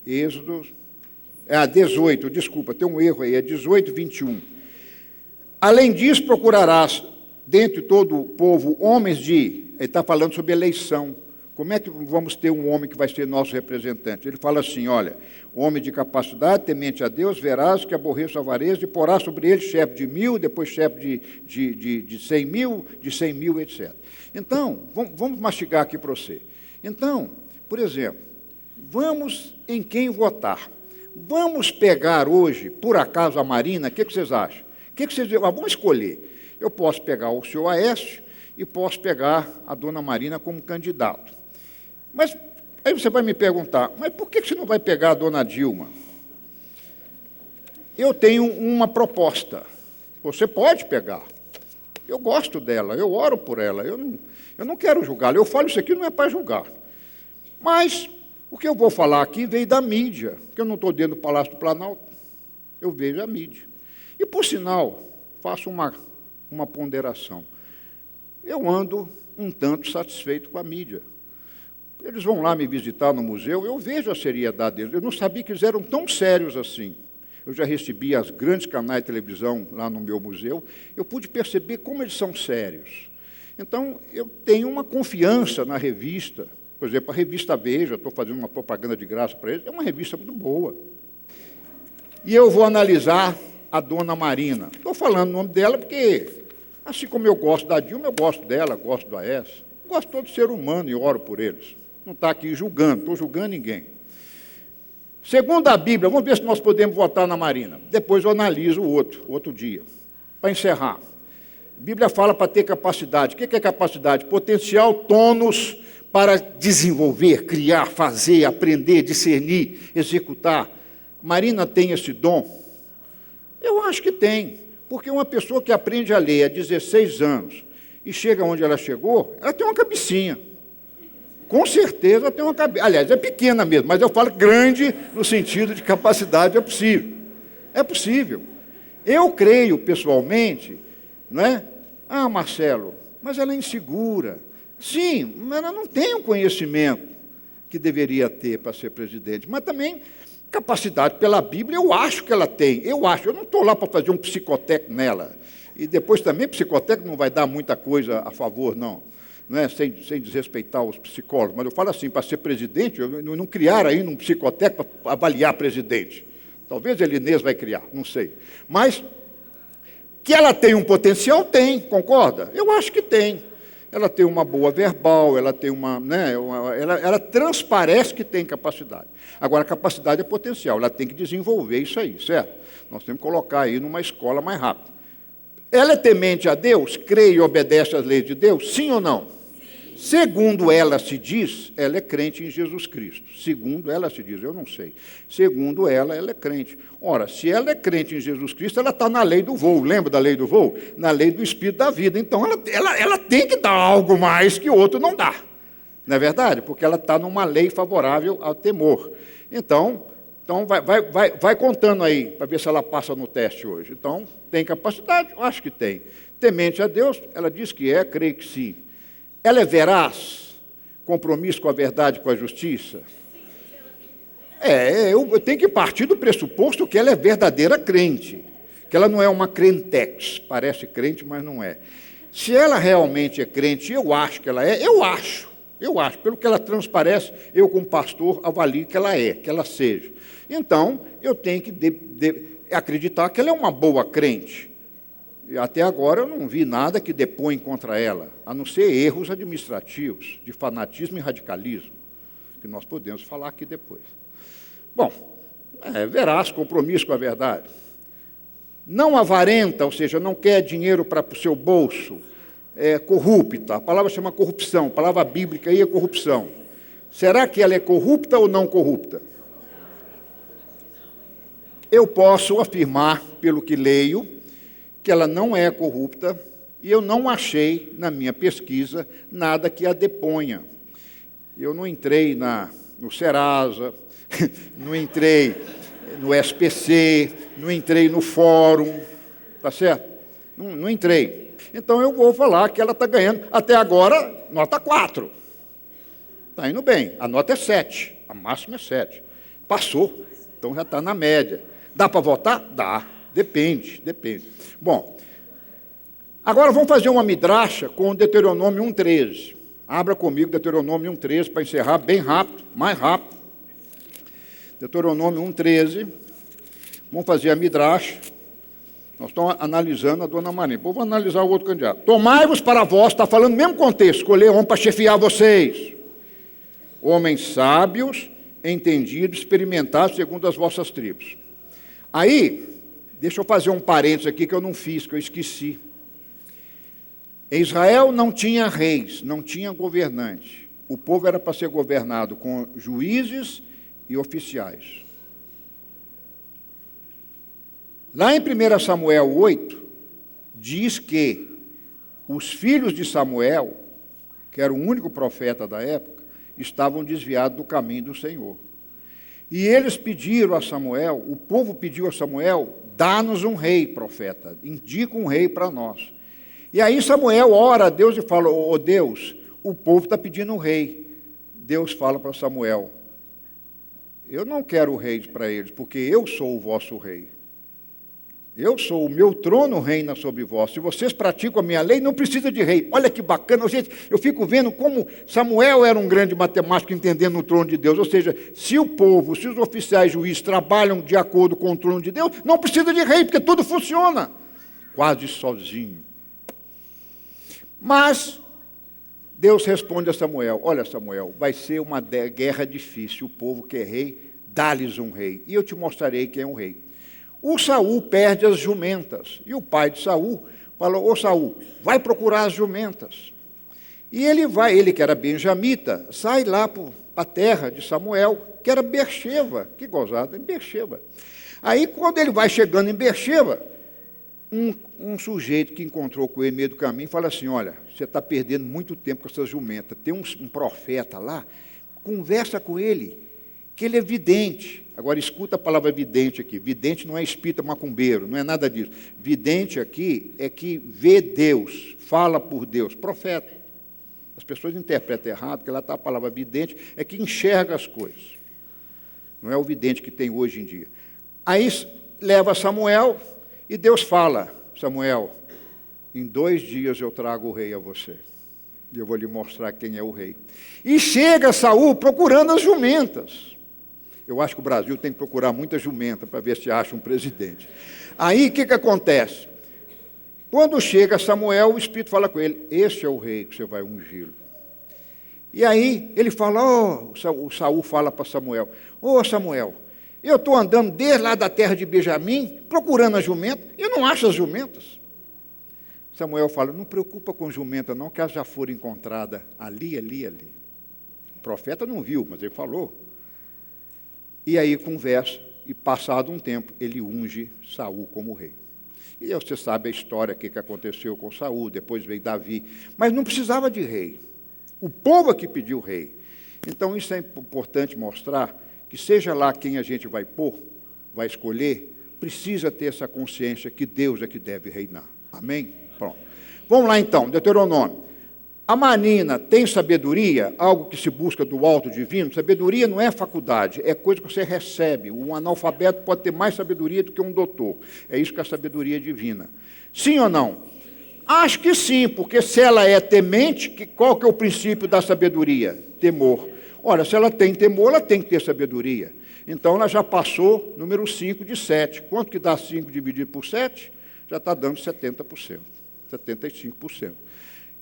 Êxodo, 18, desculpa, tem um erro aí, é 18, 21. Além disso, procurarás, dentre todo o povo, homens ele está falando sobre eleição. Como é que vamos ter um homem que vai ser nosso representante? Ele fala assim, olha, homem de capacidade, temente a Deus, verás que aborreça a avareza, e porá sobre ele chefe de 1.000, depois chefe de 100 mil, de 100 mil, etc. Então, vamos mastigar aqui para você. Então, por exemplo, vamos em quem votar. Vamos pegar hoje, por acaso, a Marina, o que vocês acham? O que vocês vão escolher? Eu posso pegar o senhor Aécio e posso pegar a dona Marina como candidato. Mas aí você vai me perguntar, mas por que você não vai pegar a dona Dilma? Eu tenho uma proposta. Você pode pegar. Eu gosto dela, eu oro por ela, eu não quero julgá-la. Eu falo isso aqui não é para julgar. Mas o que eu vou falar aqui veio da mídia, porque eu não estou dentro do Palácio do Planalto, eu vejo a mídia. E, por sinal, faço uma ponderação. Eu ando um tanto satisfeito com a mídia. Eles vão lá me visitar no museu, eu vejo a seriedade deles. Eu não sabia que eles eram tão sérios assim. Eu já recebi as grandes canais de televisão lá no meu museu, eu pude perceber como eles são sérios. Então, eu tenho uma confiança na revista. Por exemplo, a revista Veja, estou fazendo uma propaganda de graça para eles, é uma revista muito boa. E eu vou analisar a dona Marina. Estou falando o nome dela porque, assim como eu gosto da Dilma, eu gosto dela, gosto do Aécio. Gosto de todo ser humano e oro por eles. Não está aqui julgando, estou julgando ninguém. Segundo a Bíblia, vamos ver se nós podemos votar na Marina. Depois eu analiso o outro dia. Para encerrar. A Bíblia fala para ter capacidade. O que é capacidade? Potencial, tônus para desenvolver, criar, fazer, aprender, discernir, executar. Marina tem esse dom? Eu acho que tem. Porque uma pessoa que aprende a ler há 16 anos e chega onde ela chegou, ela tem uma cabecinha. Com certeza ela tem uma cabeça. Aliás, é pequena mesmo, mas eu falo grande no sentido de capacidade, é possível. É possível. Eu creio, pessoalmente, não é? Ah, Marcelo, mas ela é insegura. Sim, mas ela não tem o conhecimento que deveria ter para ser presidente. Mas também, capacidade pela Bíblia, eu acho que ela tem. Eu não estou lá para fazer um psicotécnico nela. E depois também, psicotécnico não vai dar muita coisa a favor, não. Não é? Sem desrespeitar os psicólogos, mas eu falo assim, para ser presidente, não criar ainda um psicotécnico para avaliar presidente. Talvez a Elinês vai criar, não sei. Mas que ela tem um potencial, tem, concorda? Eu acho que tem. Ela tem uma boa verbal, ela tem ela transparece que tem capacidade. Agora, a capacidade é potencial, ela tem que desenvolver isso aí, certo? Nós temos que colocar aí numa escola mais rápida. Ela é temente a Deus? Crê e obedece às leis de Deus? Sim ou não? Sim. Segundo ela se diz, ela é crente em Jesus Cristo. Segundo ela se diz, eu não sei. Segundo ela é crente. Ora, se ela é crente em Jesus Cristo, ela está na lei do voo. Lembra da lei do voo? Na lei do Espírito da vida. Então, ela tem que dar algo mais que o outro não dá. Não é verdade? Porque ela está numa lei favorável ao temor. Então vai contando aí, para ver se ela passa no teste hoje. Então, tem capacidade? Eu acho que tem. Temente a Deus, ela diz que é, creio que sim. Ela é veraz? compromisso com a verdade e com a justiça? Eu tenho que partir do pressuposto que ela é verdadeira crente, que ela não é uma crentex, parece crente, mas não é. Se ela realmente é crente, eu acho que ela é, eu acho, pelo que ela transparece, eu como pastor avalio que ela é, que ela seja. Então, eu tenho que acreditar que ela é uma boa crente. E até agora eu não vi nada que depõe contra ela, a não ser erros administrativos, de fanatismo e radicalismo, que nós podemos falar aqui depois. Bom, veraz, compromisso com a verdade. Não avarenta, ou seja, não quer dinheiro para o seu bolso, corrupta. A palavra chama corrupção, a palavra bíblica aí é corrupção. Será que ela é corrupta ou não corrupta? Eu posso afirmar, pelo que leio, que ela não é corrupta, e eu não achei, na minha pesquisa, nada que a deponha. Eu não entrei no Serasa, não entrei no SPC, não entrei no fórum, tá certo? Não entrei. Então eu vou falar que ela está ganhando, até agora, nota 4. Está indo bem, a nota é 7, a máxima é 7. Passou, então já está na média. Dá para votar? Dá, depende. Bom, agora vamos fazer uma midrasha com Deuteronômio 1,13. Abra comigo Deuteronômio 1,13 para encerrar bem rápido, mais rápido. Deuteronômio 1,13, vamos fazer a midrash. Nós estamos analisando a dona Maria. Vamos analisar o outro candidato. Tomai-vos para vós, está falando no mesmo contexto, escolher homem para chefiar vocês. Homens sábios, entendidos, experimentados segundo as vossas tribos. Aí, deixa eu fazer um parênteses aqui que eu não fiz, que eu esqueci. Em Israel não tinha reis, não tinha governante. O povo era para ser governado com juízes e oficiais. Lá em 1 Samuel 8, diz que os filhos de Samuel, que era o único profeta da época, estavam desviados do caminho do Senhor. E eles pediram a Samuel, o povo pediu a Samuel, dá-nos um rei, profeta, indica um rei para nós. E aí Samuel ora a Deus e fala, ô Deus, o povo está pedindo um rei. Deus fala para Samuel, eu não quero reis para eles, porque eu sou o vosso rei. Eu sou, o meu trono reina sobre vós. Se vocês praticam a minha lei, não precisa de rei. Olha que bacana, gente, eu fico vendo como Samuel era um grande matemático entendendo o trono de Deus. Ou seja, se o povo, se os oficiais juízes trabalham de acordo com o trono de Deus, não precisa de rei, porque tudo funciona. Quase sozinho. Mas Deus responde a Samuel, olha Samuel, vai ser uma guerra difícil, o povo quer rei, dá-lhes um rei, e eu te mostrarei quem é o rei. O Saul perde as jumentas, e o pai de Saul falou, ô Saul, vai procurar as jumentas. E ele vai, ele que era benjamita, sai lá para a terra de Samuel, que era Beersheba, que gozada, Beersheba. Aí quando ele vai chegando em Beersheba, um sujeito que encontrou com ele no meio do caminho fala assim, olha, você está perdendo muito tempo com essas jumentas, tem um profeta lá, conversa com ele, que ele é vidente. Agora escuta a palavra vidente aqui, vidente não é espírita macumbeiro, não é nada disso. Vidente aqui é que vê Deus, fala por Deus, profeta. As pessoas interpretam errado, porque lá está a palavra vidente, é que enxerga as coisas. Não é o vidente que tem hoje em dia. Aí leva Samuel, e Deus fala, Samuel, em 2 dias eu trago o rei a você. E eu vou lhe mostrar quem é o rei. E chega Saul procurando as jumentas. Eu acho que o Brasil tem que procurar muita jumenta para ver se acha um presidente. Aí o que acontece? Quando chega Samuel, o Espírito fala com ele, este é o rei que você vai ungí-lo. E aí ele fala, o Saul fala para Samuel, Samuel, eu estou andando desde lá da terra de Benjamim, procurando as jumentas, e não acho as jumentas. Samuel fala, não preocupa com jumenta não, que elas já foram encontradas ali. O profeta não viu, mas ele falou. E aí conversa, e passado um tempo, ele unge Saul como rei. E você sabe a história que aconteceu com Saul, depois veio Davi, mas não precisava de rei. O povo é que pediu rei. Então isso é importante mostrar, que seja lá quem a gente vai pôr, vai escolher, precisa ter essa consciência que Deus é que deve reinar. Amém? Pronto. Vamos lá então, Deuteronômio. A Marina tem sabedoria, algo que se busca do alto divino? Sabedoria não é faculdade, é coisa que você recebe. Um analfabeto pode ter mais sabedoria do que um doutor. É isso que é a sabedoria divina. Sim ou não? Acho que sim, porque se ela é temente, qual que é o princípio da sabedoria? Temor. Ora, se ela tem temor, ela tem que ter sabedoria. Então, ela já passou número 5 de 7. Quanto que dá 5 dividido por 7? Já está dando 70%, 75%.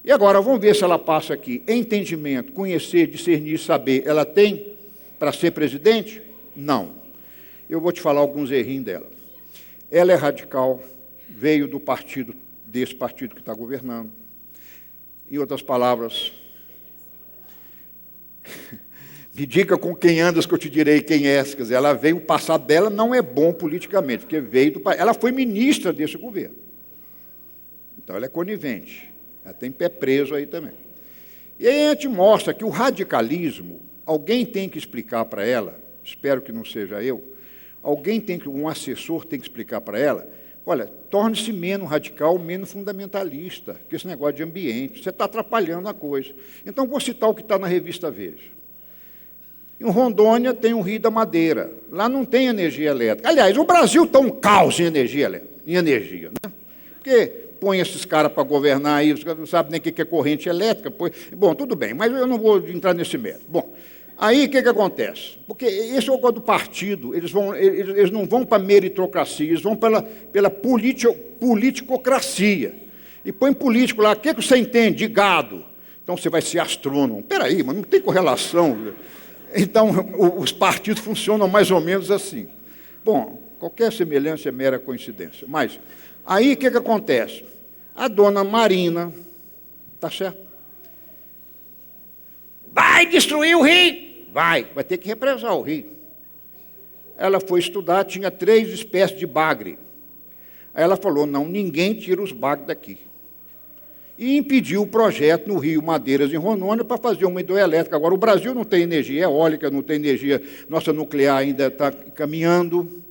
E agora, vamos ver se ela passa aqui. Entendimento, conhecer, discernir, saber, ela tem para ser presidente? Não. Eu vou te falar alguns errinhos dela. Ela é radical, veio do partido, desse partido que está governando. Em outras palavras, me diga com quem andas que eu te direi quem é. Quer dizer, ela veio, o passado dela não é bom politicamente, porque veio do... Ela foi ministra desse governo. Então, ela é conivente. Ela tem pé preso aí também. E aí a gente mostra que o radicalismo, alguém tem que explicar para ela, espero que não seja eu, um assessor tem que explicar para ela, olha, torne-se menos radical, menos fundamentalista, que esse negócio de ambiente, você está atrapalhando a coisa. Então, vou citar o que está na revista Veja. Em Rondônia tem o Rio da Madeira, lá não tem energia elétrica. Aliás, o Brasil está um caos em energia, né? Porque põe esses caras para governar aí, os caras não sabem nem o que é corrente elétrica. Bom, tudo bem, mas eu não vou entrar nesse mérito. Bom, aí o que acontece? Porque esse é o negócio do partido, eles não vão para a meritocracia, eles vão pela politicocracia. E põe político lá, o que você entende de gado? Então você vai ser astrônomo. Espera aí, mas não tem correlação. Então, os partidos funcionam mais ou menos assim. Bom, qualquer semelhança é mera coincidência. Mas, aí o que acontece? A dona Marina, tá certo? Vai destruir o rio? Vai ter que represar o rio. Ela foi estudar, tinha 3 espécies de bagre. Aí ela falou, não, ninguém tira os bagres daqui. E impediu o projeto no Rio Madeiras, em Rondônia, para fazer uma hidroelétrica. Agora, o Brasil não tem energia eólica, não tem energia, nossa nuclear ainda está caminhando,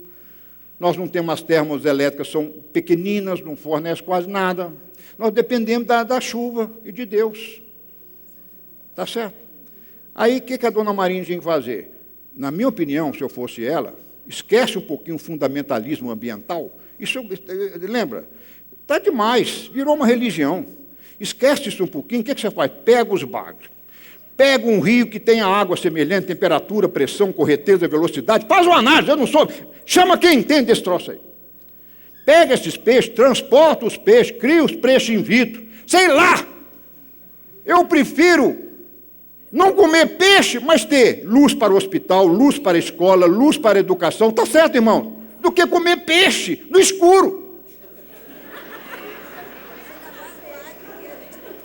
nós não temos as termoelétricas, são pequeninas, não fornecem quase nada. Nós dependemos da chuva e de Deus. Tá certo? Aí, o que a dona Marinha tinha que fazer? Na minha opinião, se eu fosse ela, esquece um pouquinho o fundamentalismo ambiental. Isso, lembra? Está demais, virou uma religião. Esquece isso um pouquinho, o que você faz? Pega os bagres. Pega um rio que tenha água semelhante, temperatura, pressão, correnteza, velocidade, faz uma análise, eu não sou... Chama quem entende desse troço aí. Pega esses peixes, transporta os peixes, cria os peixes in vitro. Sei lá! Eu prefiro não comer peixe, mas ter luz para o hospital, luz para a escola, luz para a educação, tá certo, irmão? Do que comer peixe no escuro.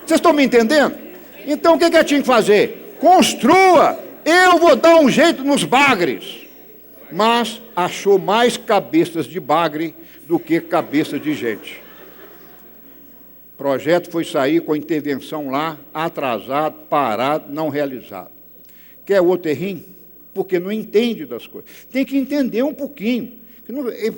Vocês estão me entendendo? Então, o que eu tinha que fazer? Construa! Eu vou dar um jeito nos bagres. Mas achou mais cabeças de bagre do que cabeças de gente. O projeto foi sair com a intervenção lá, atrasado, parado, não realizado. Quer outro errinho? Porque não entende das coisas. Tem que entender um pouquinho.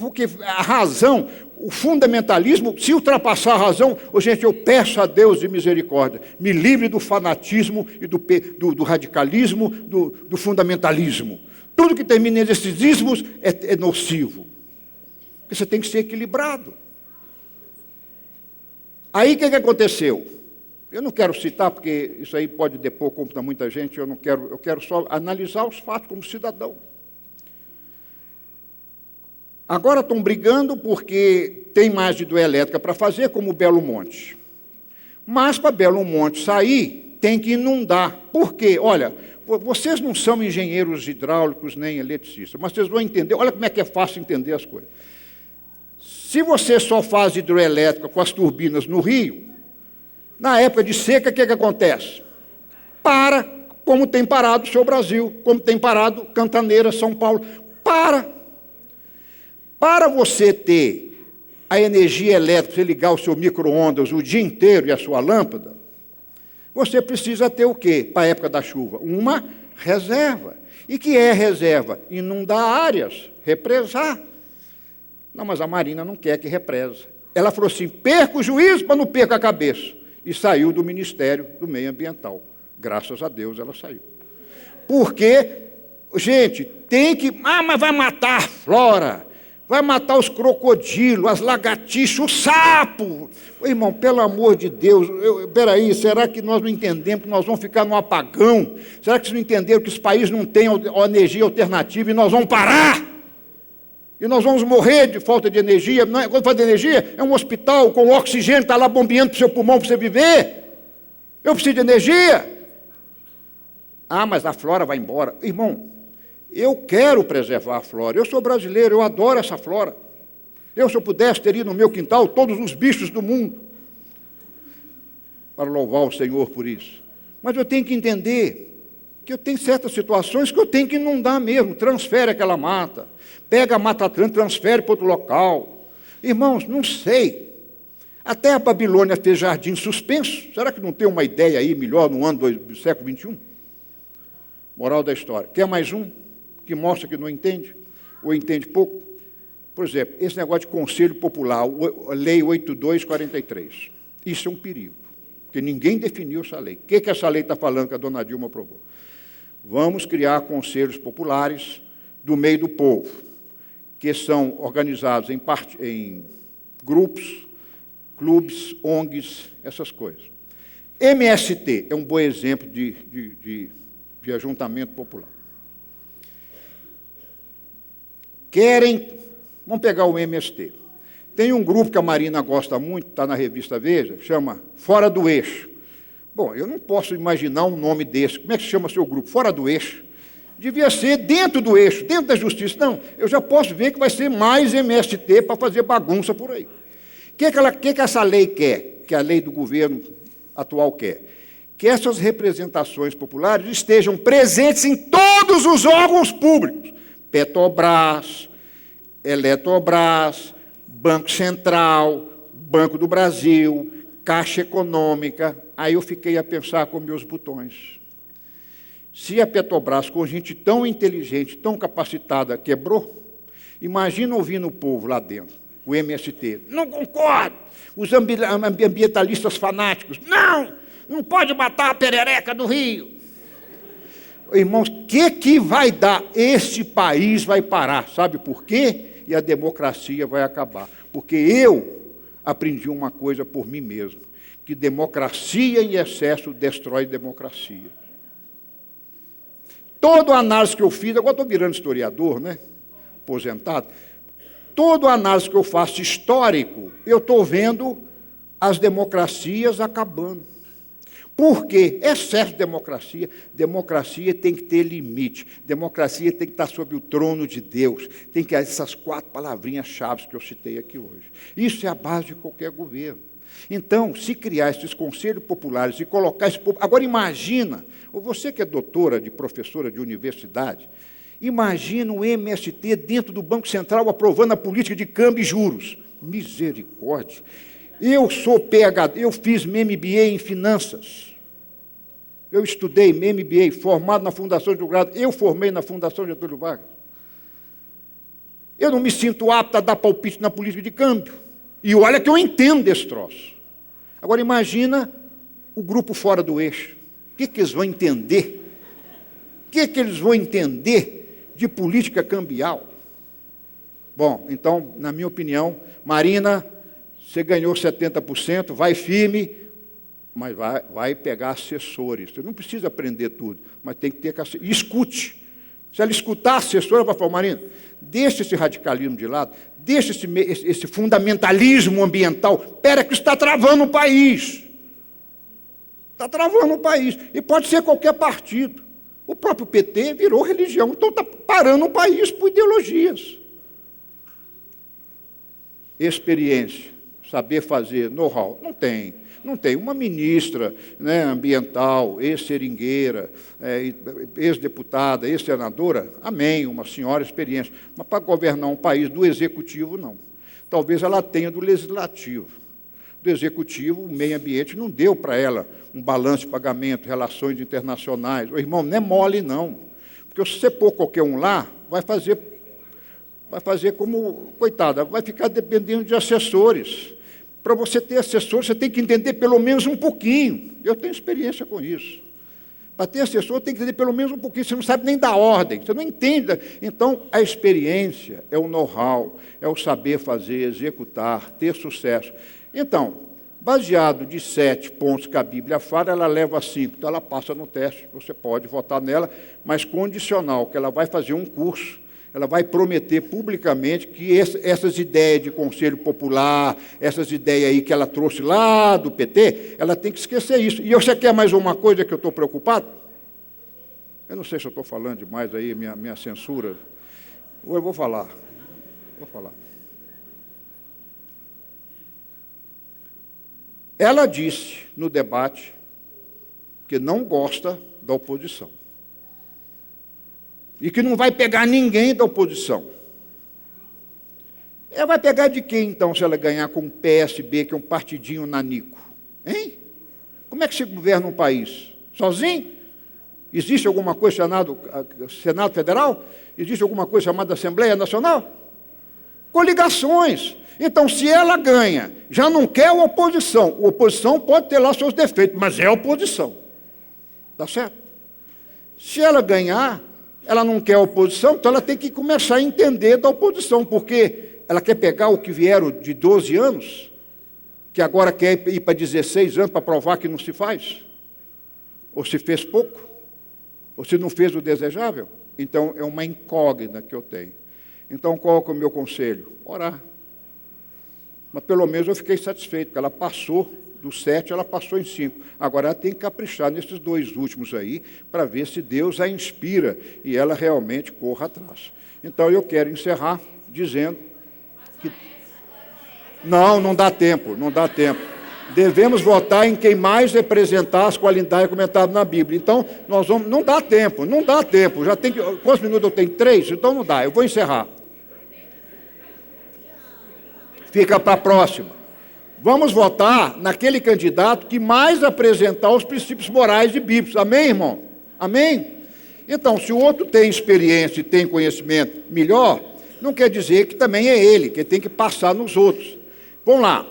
Porque a razão, o fundamentalismo, se ultrapassar a razão, gente, eu peço a Deus de misericórdia, me livre do fanatismo e do radicalismo, do fundamentalismo. Tudo que termina nesses ismos é nocivo. Porque você tem que ser equilibrado. Aí o que aconteceu? Eu não quero citar, porque isso aí pode depor contra muita gente, eu quero só analisar os fatos como cidadão. Agora estão brigando porque tem mais hidroelétrica para fazer, como Belo Monte. Mas para Belo Monte sair, tem que inundar. Por quê? Olha, vocês não são engenheiros hidráulicos nem eletricistas, mas vocês vão entender, olha como é que é fácil entender as coisas. Se você só faz hidroelétrica com as turbinas no rio, na época de seca, o que acontece? Para, como tem parado o seu Brasil, como tem parado Cantaneira, São Paulo. Para você ter a energia elétrica, você ligar o seu micro-ondas o dia inteiro e a sua lâmpada, você precisa ter o quê? Para a época da chuva? Uma reserva. E que é reserva? Inundar áreas, represar. Não, mas a Marina não quer que represa. Ela falou assim, perca o juízo, mas não perca a cabeça. e saiu do Ministério do Meio Ambiental. Graças a Deus ela saiu. Porque, gente, tem que... mas vai matar a flora, vai matar os crocodilos, as lagartixas, o sapo. Irmão, pelo amor de Deus, peraí, será que nós não entendemos que nós vamos ficar no apagão? Será que vocês não entenderam que os países não têm energia alternativa e nós vamos parar? E nós vamos morrer de falta de energia. Não é, quando fala de energia, é um hospital com oxigênio, está lá bombeando para o seu pulmão para você viver. Eu preciso de energia. Mas a flora vai embora. Irmão, eu quero preservar a flora. Eu sou brasileiro, eu adoro essa flora. Eu, se eu pudesse, teria no meu quintal todos os bichos do mundo para louvar o Senhor por isso. Mas eu tenho que entender que eu tenho certas situações que eu tenho que inundar mesmo. Transfere aquela mata. Pega a Mata Atlântica, transfere para outro local. Irmãos, não sei. Até a Babilônia fez jardim suspenso. Será que não tem uma ideia aí melhor no ano do século XXI? Moral da história. Quer mais um que mostra que não entende? Ou entende pouco? Por exemplo, esse negócio de Conselho Popular, a Lei 8243. Isso é um perigo, porque ninguém definiu essa lei. O que essa lei está falando que a dona Dilma aprovou? Vamos criar conselhos populares do meio do povo, que são organizados em grupos, clubes, ONGs, essas coisas. MST é um bom exemplo de ajuntamento popular. Vamos pegar o MST. Tem um grupo que a Marina gosta muito, está na revista Veja, chama Fora do Eixo. Bom, eu não posso imaginar um nome desse. Como é que se chama seu grupo? Fora do Eixo. Devia ser dentro do eixo, dentro da justiça. Não, eu já posso ver que vai ser mais MST para fazer bagunça por aí. O que essa lei quer, que a lei do governo atual quer? Que essas representações populares estejam presentes em todos os órgãos públicos. Petrobras, Eletrobras, Banco Central, Banco do Brasil, Caixa Econômica. Aí eu fiquei a pensar com meus botões. Se a Petrobras, com gente tão inteligente, tão capacitada, quebrou, imagina ouvindo o povo lá dentro, o MST. Não concordo. Os ambientalistas fanáticos. Não pode matar a perereca do Rio. Irmãos, o que vai dar? Este país vai parar. Sabe por quê? E a democracia vai acabar. Porque eu aprendi uma coisa por mim mesmo, que democracia em excesso destrói democracia. Toda a análise que eu fiz, agora estou virando historiador, né? Aposentado. Toda a análise que eu faço histórico, eu estou vendo as democracias acabando. Por quê? Excesso de democracia. Democracia tem que ter limite. Democracia tem que estar sob o trono de Deus. Tem que ter essas 4 palavrinhas-chave que eu citei aqui hoje. Isso é a base de qualquer governo. Então, se criar esses conselhos populares e colocar esse povo... Agora, imagina, ou você que é doutora, professora de universidade, imagina o MST dentro do Banco Central aprovando a política de câmbio e juros. Misericórdia. Eu sou PhD, eu fiz MBA em finanças. Eu estudei MBA, formado na Fundação Getúlio Vargas. Eu formei na Fundação Getúlio Vargas. Eu não me sinto apto a dar palpite na política de câmbio. E olha que eu entendo desse troço. Agora, imagina o grupo fora do eixo. O que eles vão entender? O que eles vão entender de política cambial? Bom, então, na minha opinião, Marina, você ganhou 70%, vai firme, mas vai pegar assessores. Você não precisa aprender tudo, mas tem que ter que assessorar. Escute. Se ela escutar a assessora, vai falar, Marina, deixa esse radicalismo de lado, deixa esse fundamentalismo ambiental. Espera que isso está travando o país. Está travando o país. E pode ser qualquer partido. O próprio PT virou religião, então está parando o país por ideologias. Experiência, saber fazer, know-how, não tem. Não tem. Uma ministra, né, ambiental, ex-seringueira, ex-deputada, ex-senadora, amém, uma senhora experiência. Mas para governar um país do executivo, não. Talvez ela tenha do legislativo. Do executivo, o meio ambiente não deu para ela um balanço de pagamento, relações internacionais. O irmão, não é mole, não. Porque se você pôr qualquer um lá, vai fazer como, coitada, vai ficar dependendo de assessores. para você ter assessor, você tem que entender pelo menos um pouquinho. Eu tenho experiência com isso. Para ter assessor, tem que entender pelo menos um pouquinho. Você não sabe nem da ordem, você não entende. Então, a experiência é o know-how, é o saber fazer, executar, ter sucesso. Então, baseado de 7 pontos que a Bíblia fala, ela leva 5. Então, ela passa no teste, você pode votar nela, mas condicional, que ela vai fazer um curso, ela vai prometer publicamente que essas ideias de conselho popular, essas ideias aí que ela trouxe lá do PT, ela tem que esquecer isso. E você quer mais uma coisa que eu estou preocupado? Eu não sei se eu estou falando demais aí, minha censura. Ou eu vou falar. Ela disse no debate que não gosta da oposição. E que não vai pegar ninguém da oposição. Ela vai pegar de quem, então, se ela ganhar com o PSB, que é um partidinho nanico? Hein? Como é que se governa um país? Sozinho? Existe alguma coisa chamada Senado Federal? Existe alguma coisa chamada Assembleia Nacional? Coligações. Então, se ela ganha, já não quer a oposição. A oposição pode ter lá seus defeitos, mas é a oposição. Tá certo? Se ela ganhar, ela não quer a oposição, então ela tem que começar a entender da oposição, porque ela quer pegar o que vieram de 12 anos, que agora quer ir para 16 anos para provar que não se faz, ou se fez pouco, ou se não fez o desejável. Então, é uma incógnita que eu tenho. Então, qual é o meu conselho? Orar. Mas, pelo menos, eu fiquei satisfeito, porque ela passou dos 7, ela passou em 5. Agora, ela tem que caprichar nesses 2 últimos aí, para ver se Deus a inspira e ela realmente corra atrás. Então, eu quero encerrar dizendo que... Não dá tempo. Devemos votar em quem mais representar as qualidades comentadas na Bíblia. Então, nós vamos... Não dá tempo. Já tem que... Quantos minutos eu tenho? 3? Então, não dá. Eu vou encerrar. Fica para a próxima. Vamos votar naquele candidato que mais apresentar os princípios morais e bíblicos. Amém, irmão? Amém? Então, se o outro tem experiência e tem conhecimento melhor, não quer dizer que também é ele, que tem que passar nos outros. Vamos lá.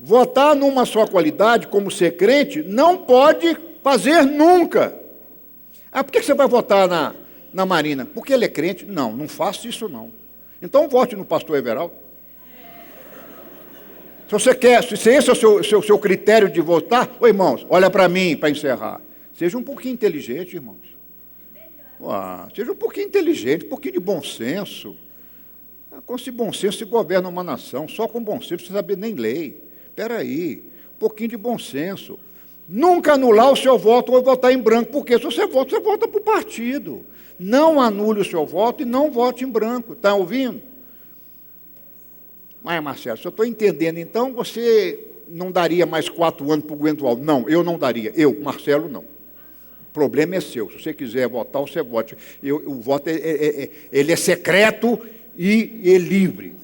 Votar numa só qualidade, como ser crente, não pode fazer nunca. Ah, por que você vai votar na Marina? Porque ele é crente? Não faça isso não. Então, vote no pastor Everaldo. Se você quer, se esse é o seu critério de votar, ô irmãos, olha para mim para encerrar. Seja um pouquinho inteligente, irmãos. Seja um pouquinho inteligente, um pouquinho de bom senso. Com esse bom senso se governa uma nação, só com bom senso, sem saber nem lei. Espera aí, um pouquinho de bom senso. Nunca anular o seu voto ou votar em branco, porque se você vota para o partido. Não anule o seu voto e não vote em branco. Está ouvindo? Mas, Marcelo, se eu estou entendendo, então você não daria mais 4 anos para o Gwendoaldo? Não, eu não daria. Marcelo, não. O problema é seu. Se você quiser votar, você vote. O voto ele é secreto e é livre.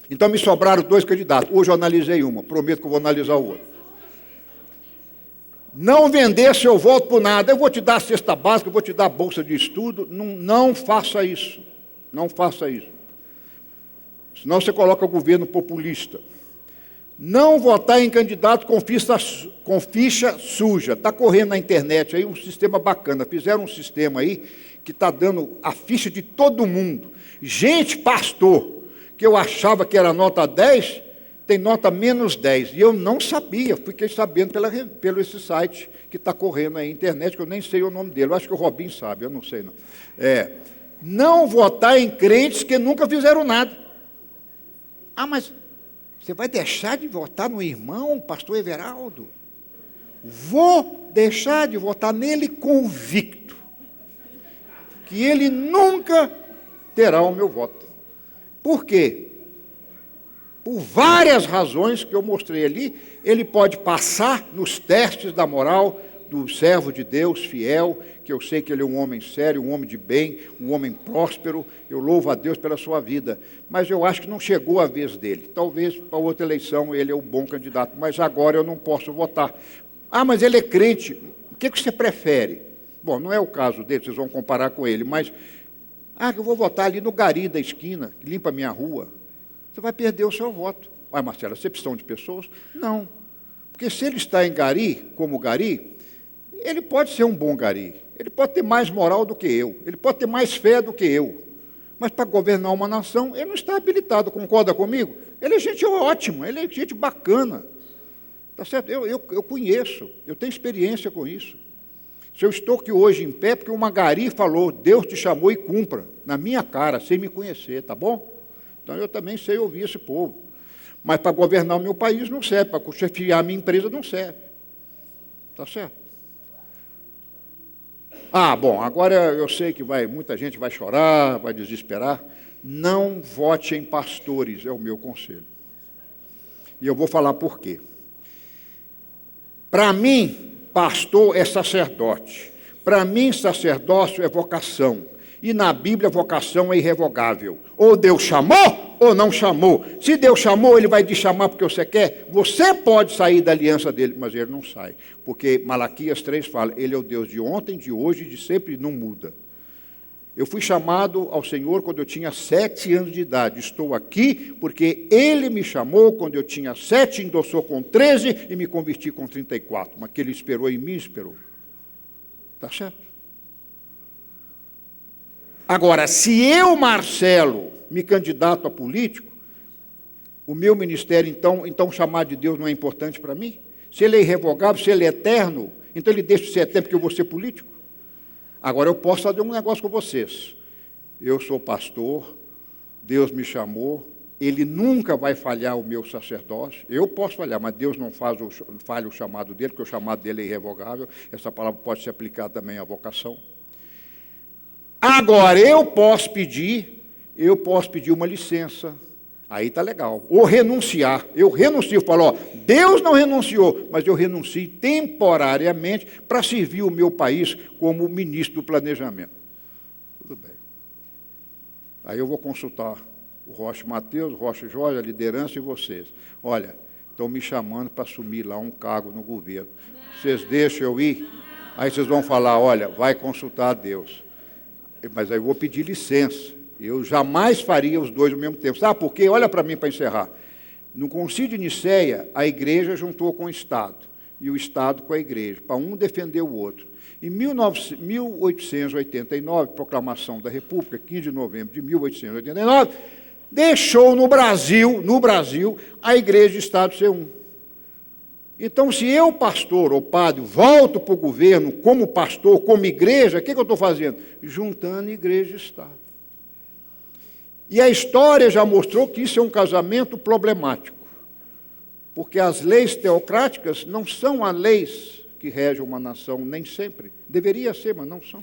Então, me sobraram 2 candidatos. Hoje eu analisei uma, prometo que eu vou analisar o outro. Não vender seu voto por nada. Eu vou te dar a cesta básica, eu vou te dar a bolsa de estudo. Não faça isso. Não faça isso. Senão você coloca o governo populista. Não votar em candidato com ficha suja. Está correndo na internet aí um sistema bacana. Fizeram um sistema aí que está dando a ficha de todo mundo. Gente, pastor, que eu achava que era nota 10, tem nota menos 10. E eu não sabia, fiquei sabendo pelo esse site que está correndo aí na internet, que eu nem sei o nome dele. Eu acho que o Robin sabe, eu não sei não. Não votar em crentes que nunca fizeram nada. Ah, mas você vai deixar de votar no irmão, pastor Everaldo? Vou deixar de votar nele convicto que ele nunca terá o meu voto. Por quê? Por várias razões que eu mostrei ali. Ele pode passar nos testes da moral do servo de Deus fiel, que eu sei que ele é um homem sério, um homem de bem, um homem próspero. Eu louvo a Deus pela sua vida. Mas eu acho que não chegou a vez dele. Talvez para outra eleição ele é o bom candidato, mas agora eu não posso votar. Ah, mas ele é crente. O que você prefere? Bom, não é o caso dele, vocês vão comparar com ele, mas... eu vou votar ali no gari da esquina, que limpa a minha rua. Você vai perder o seu voto. Ué, Marcelo, acepção de pessoas? Não. Porque se ele está em gari, como gari, ele pode ser um bom gari. Ele pode ter mais moral do que eu. Ele pode ter mais fé do que eu. Mas para governar uma nação, ele não está habilitado. Concorda comigo? Ele é gente ótima, ele é gente bacana. Tá certo? Eu conheço, eu tenho experiência com isso. Se eu estou aqui hoje em pé, porque uma gari falou, Deus te chamou e cumpra, na minha cara, sem me conhecer, tá bom? Então eu também sei ouvir esse povo. Mas para governar o meu país não serve, para chefiar a minha empresa não serve. Tá certo? Ah, bom, agora eu sei que muita gente vai chorar, vai desesperar. Não vote em pastores, é o meu conselho. E eu vou falar por quê. Para mim, pastor é sacerdote. Para mim, sacerdócio é vocação. E na Bíblia, vocação é irrevogável. Ou Deus chamou, ou não chamou. Se Deus chamou, Ele vai te chamar porque você quer. Você pode sair da aliança dele, mas Ele não sai. Porque Malaquias 3 fala, Ele é o Deus de ontem, de hoje e de sempre, não muda. Eu fui chamado ao Senhor quando eu tinha 7 anos de idade. Estou aqui porque Ele me chamou quando eu tinha 7, endossou com 13 e me converti com 34. Mas que Ele esperou em mim, esperou. Está certo? Agora, se eu, Marcelo, me candidato a político, o meu ministério, então chamar de Deus não é importante para mim? Se ele é irrevogável, se ele é eterno, então ele deixa de ser eterno porque eu vou ser político? Agora, eu posso fazer um negócio com vocês. Eu sou pastor, Deus me chamou, Ele nunca vai falhar o meu sacerdócio. Eu posso falhar, mas Deus não falha o chamado dele, porque o chamado dele é irrevogável. Essa palavra pode ser aplicada também à vocação. Agora, eu posso pedir uma licença. Aí está legal. Ou renunciar. Eu renuncio, falo, ó, Deus não renunciou, mas eu renuncio temporariamente para servir o meu país como ministro do planejamento. Tudo bem. Aí eu vou consultar o Rocha Mateus, o Rocha Jorge, a liderança e vocês. Olha, estão me chamando para assumir lá um cargo no governo. Vocês deixam eu ir? Aí vocês vão falar, olha, vai consultar a Deus. Mas aí eu vou pedir licença. Eu jamais faria os dois ao mesmo tempo. Sabe por quê? Olha para mim para encerrar. No Concílio de Nicéia, a igreja juntou com o Estado, e o Estado com a igreja, para um defender o outro. Em 1889, proclamação da República, 15 de novembro de 1889, deixou no Brasil, a igreja e o Estado ser um. Então, se eu, pastor ou padre, volto para o governo como pastor, como igreja, o que eu estou fazendo? Juntando igreja e Estado. E a história já mostrou que isso é um casamento problemático, porque as leis teocráticas não são as leis que regem uma nação, nem sempre. Deveria ser, mas não são.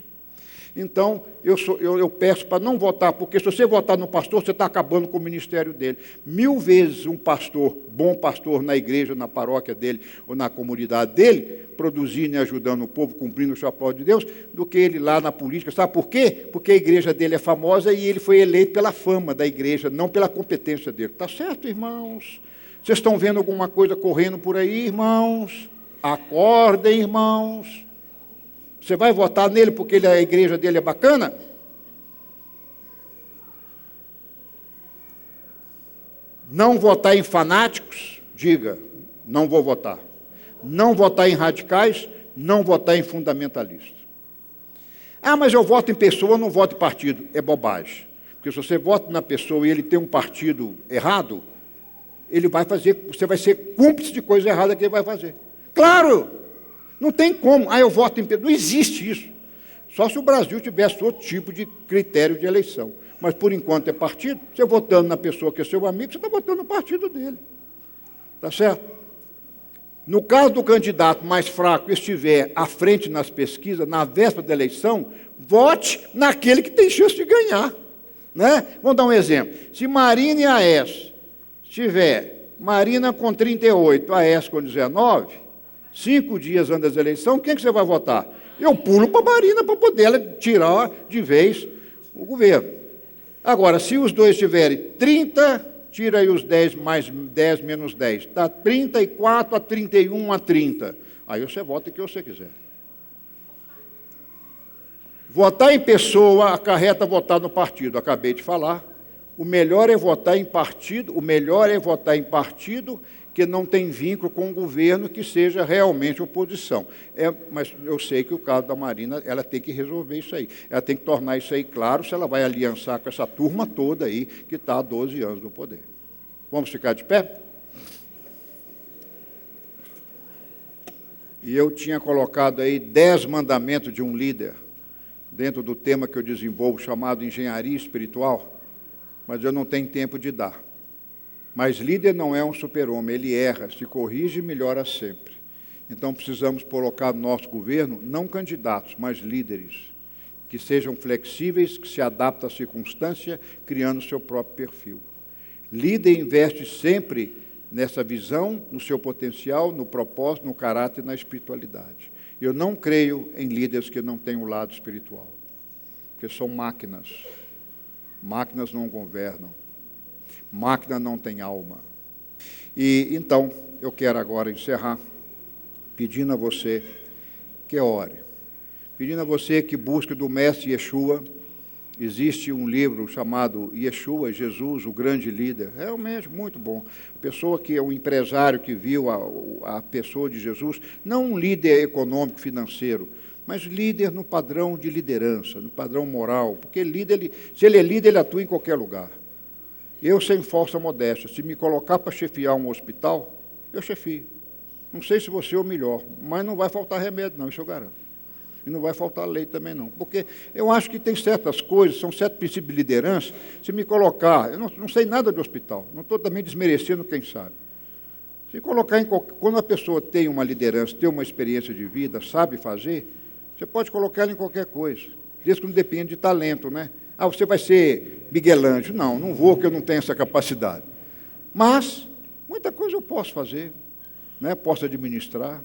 Então, eu peço para não votar, porque se você votar no pastor, você está acabando com o ministério dele. 1000 vezes um pastor, bom pastor na igreja, na paróquia dele, ou na comunidade dele, produzindo e ajudando o povo, cumprindo o chapéu de Deus, do que ele lá na política. Sabe por quê? Porque a igreja dele é famosa e ele foi eleito pela fama da igreja, não pela competência dele. Está certo, irmãos? Vocês estão vendo alguma coisa correndo por aí, irmãos? Acordem, irmãos. Você vai votar nele porque a igreja dele é bacana? Não votar em fanáticos? Diga, não vou votar. Não votar em radicais? Não votar em fundamentalistas. Ah, mas eu voto em pessoa, não voto em partido. É bobagem. Porque se você vota na pessoa e ele tem um partido errado, você vai ser cúmplice de coisa errada que ele vai fazer. Claro! Não tem como. Ah, eu voto em... Não existe isso. Só se o Brasil tivesse outro tipo de critério de eleição. Mas, por enquanto, é partido. Você votando na pessoa que é seu amigo, você está votando no partido dele. Está certo? No caso do candidato mais fraco estiver à frente nas pesquisas, na véspera da eleição, vote naquele que tem chance de ganhar. Né? Vamos dar um exemplo. Se Marina e Aécio tiver Marina com 38, Aécio com 19... 5 dias antes da eleição, quem que você vai votar? Eu pulo para a Marina para poder ela tirar de vez o governo. Agora, se os dois tiverem 30, tira aí os 10 mais 10 menos 10. Dá 34 a 31 a 30. Aí você vota o que você quiser. Votar em pessoa acarreta votar no partido. Acabei de falar. O melhor é votar em partido, que não tem vínculo com o governo, que seja realmente oposição. Mas eu sei que o caso da Marina, ela tem que resolver isso aí. Ela tem que tornar isso aí claro, se ela vai aliançar com essa turma toda aí, que está há 12 anos no poder. Vamos ficar de pé? E eu tinha colocado aí 10 mandamentos de um líder, dentro do tema que eu desenvolvo, chamado engenharia espiritual, mas eu não tenho tempo de dar. Mas líder não é um super-homem, ele erra, se corrige e melhora sempre. Então precisamos colocar no nosso governo, não candidatos, mas líderes, que sejam flexíveis, que se adaptem à circunstância, criando seu próprio perfil. Líder investe sempre nessa visão, no seu potencial, no propósito, no caráter e na espiritualidade. Eu não creio em líderes que não têm o lado espiritual, porque são máquinas. Máquinas não governam. Máquina não tem alma. E então, eu quero agora encerrar pedindo a você que ore, pedindo a você que busque do mestre Yeshua. Existe um livro chamado Yeshua, Jesus, o grande líder, realmente muito bom. Pessoa que é um empresário que viu a pessoa de Jesus, não um líder econômico, financeiro, mas líder no padrão de liderança, no padrão moral, porque líder, se ele é líder, ele atua em qualquer lugar. Eu, sem falsa modéstia, se me colocar para chefiar um hospital, eu chefio. Não sei se você é o melhor, mas não vai faltar remédio, não, isso eu garanto. E não vai faltar leite também, não. Porque eu acho que tem certas coisas, são certos princípios de liderança, se me colocar, eu não sei nada de hospital, não estou também desmerecendo quem sabe. Se colocar quando a pessoa tem uma liderança, tem uma experiência de vida, sabe fazer, você pode colocar ela em qualquer coisa, desde que não depende de talento, né? Ah, você vai ser Miguel Ângelo. Não vou, porque eu não tenho essa capacidade. Mas, muita coisa eu posso fazer, né? Posso administrar,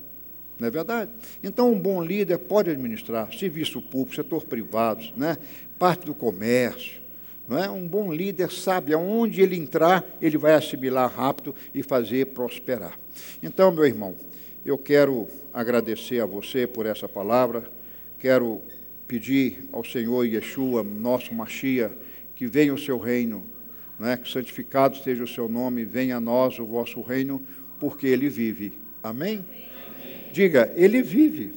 não é verdade? Então, um bom líder pode administrar serviço público, setor privado, né? Parte do comércio. Não é? Um bom líder sabe aonde ele entrar, ele vai assimilar rápido e fazer prosperar. Então, meu irmão, eu quero agradecer a você por essa palavra, quero pedir ao Senhor Yeshua, nosso Mashiach, que venha o seu reino, não é? Que santificado seja o seu nome, venha a nós o vosso reino, porque ele vive. Amém? Diga, ele vive.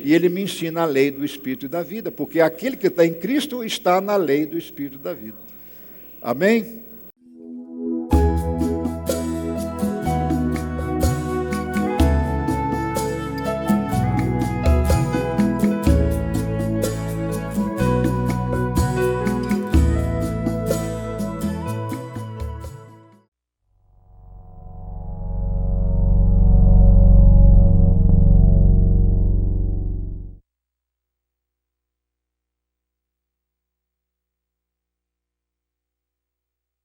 E ele me ensina a lei do Espírito e da vida, porque aquele que está em Cristo está na lei do Espírito e da vida. Amém?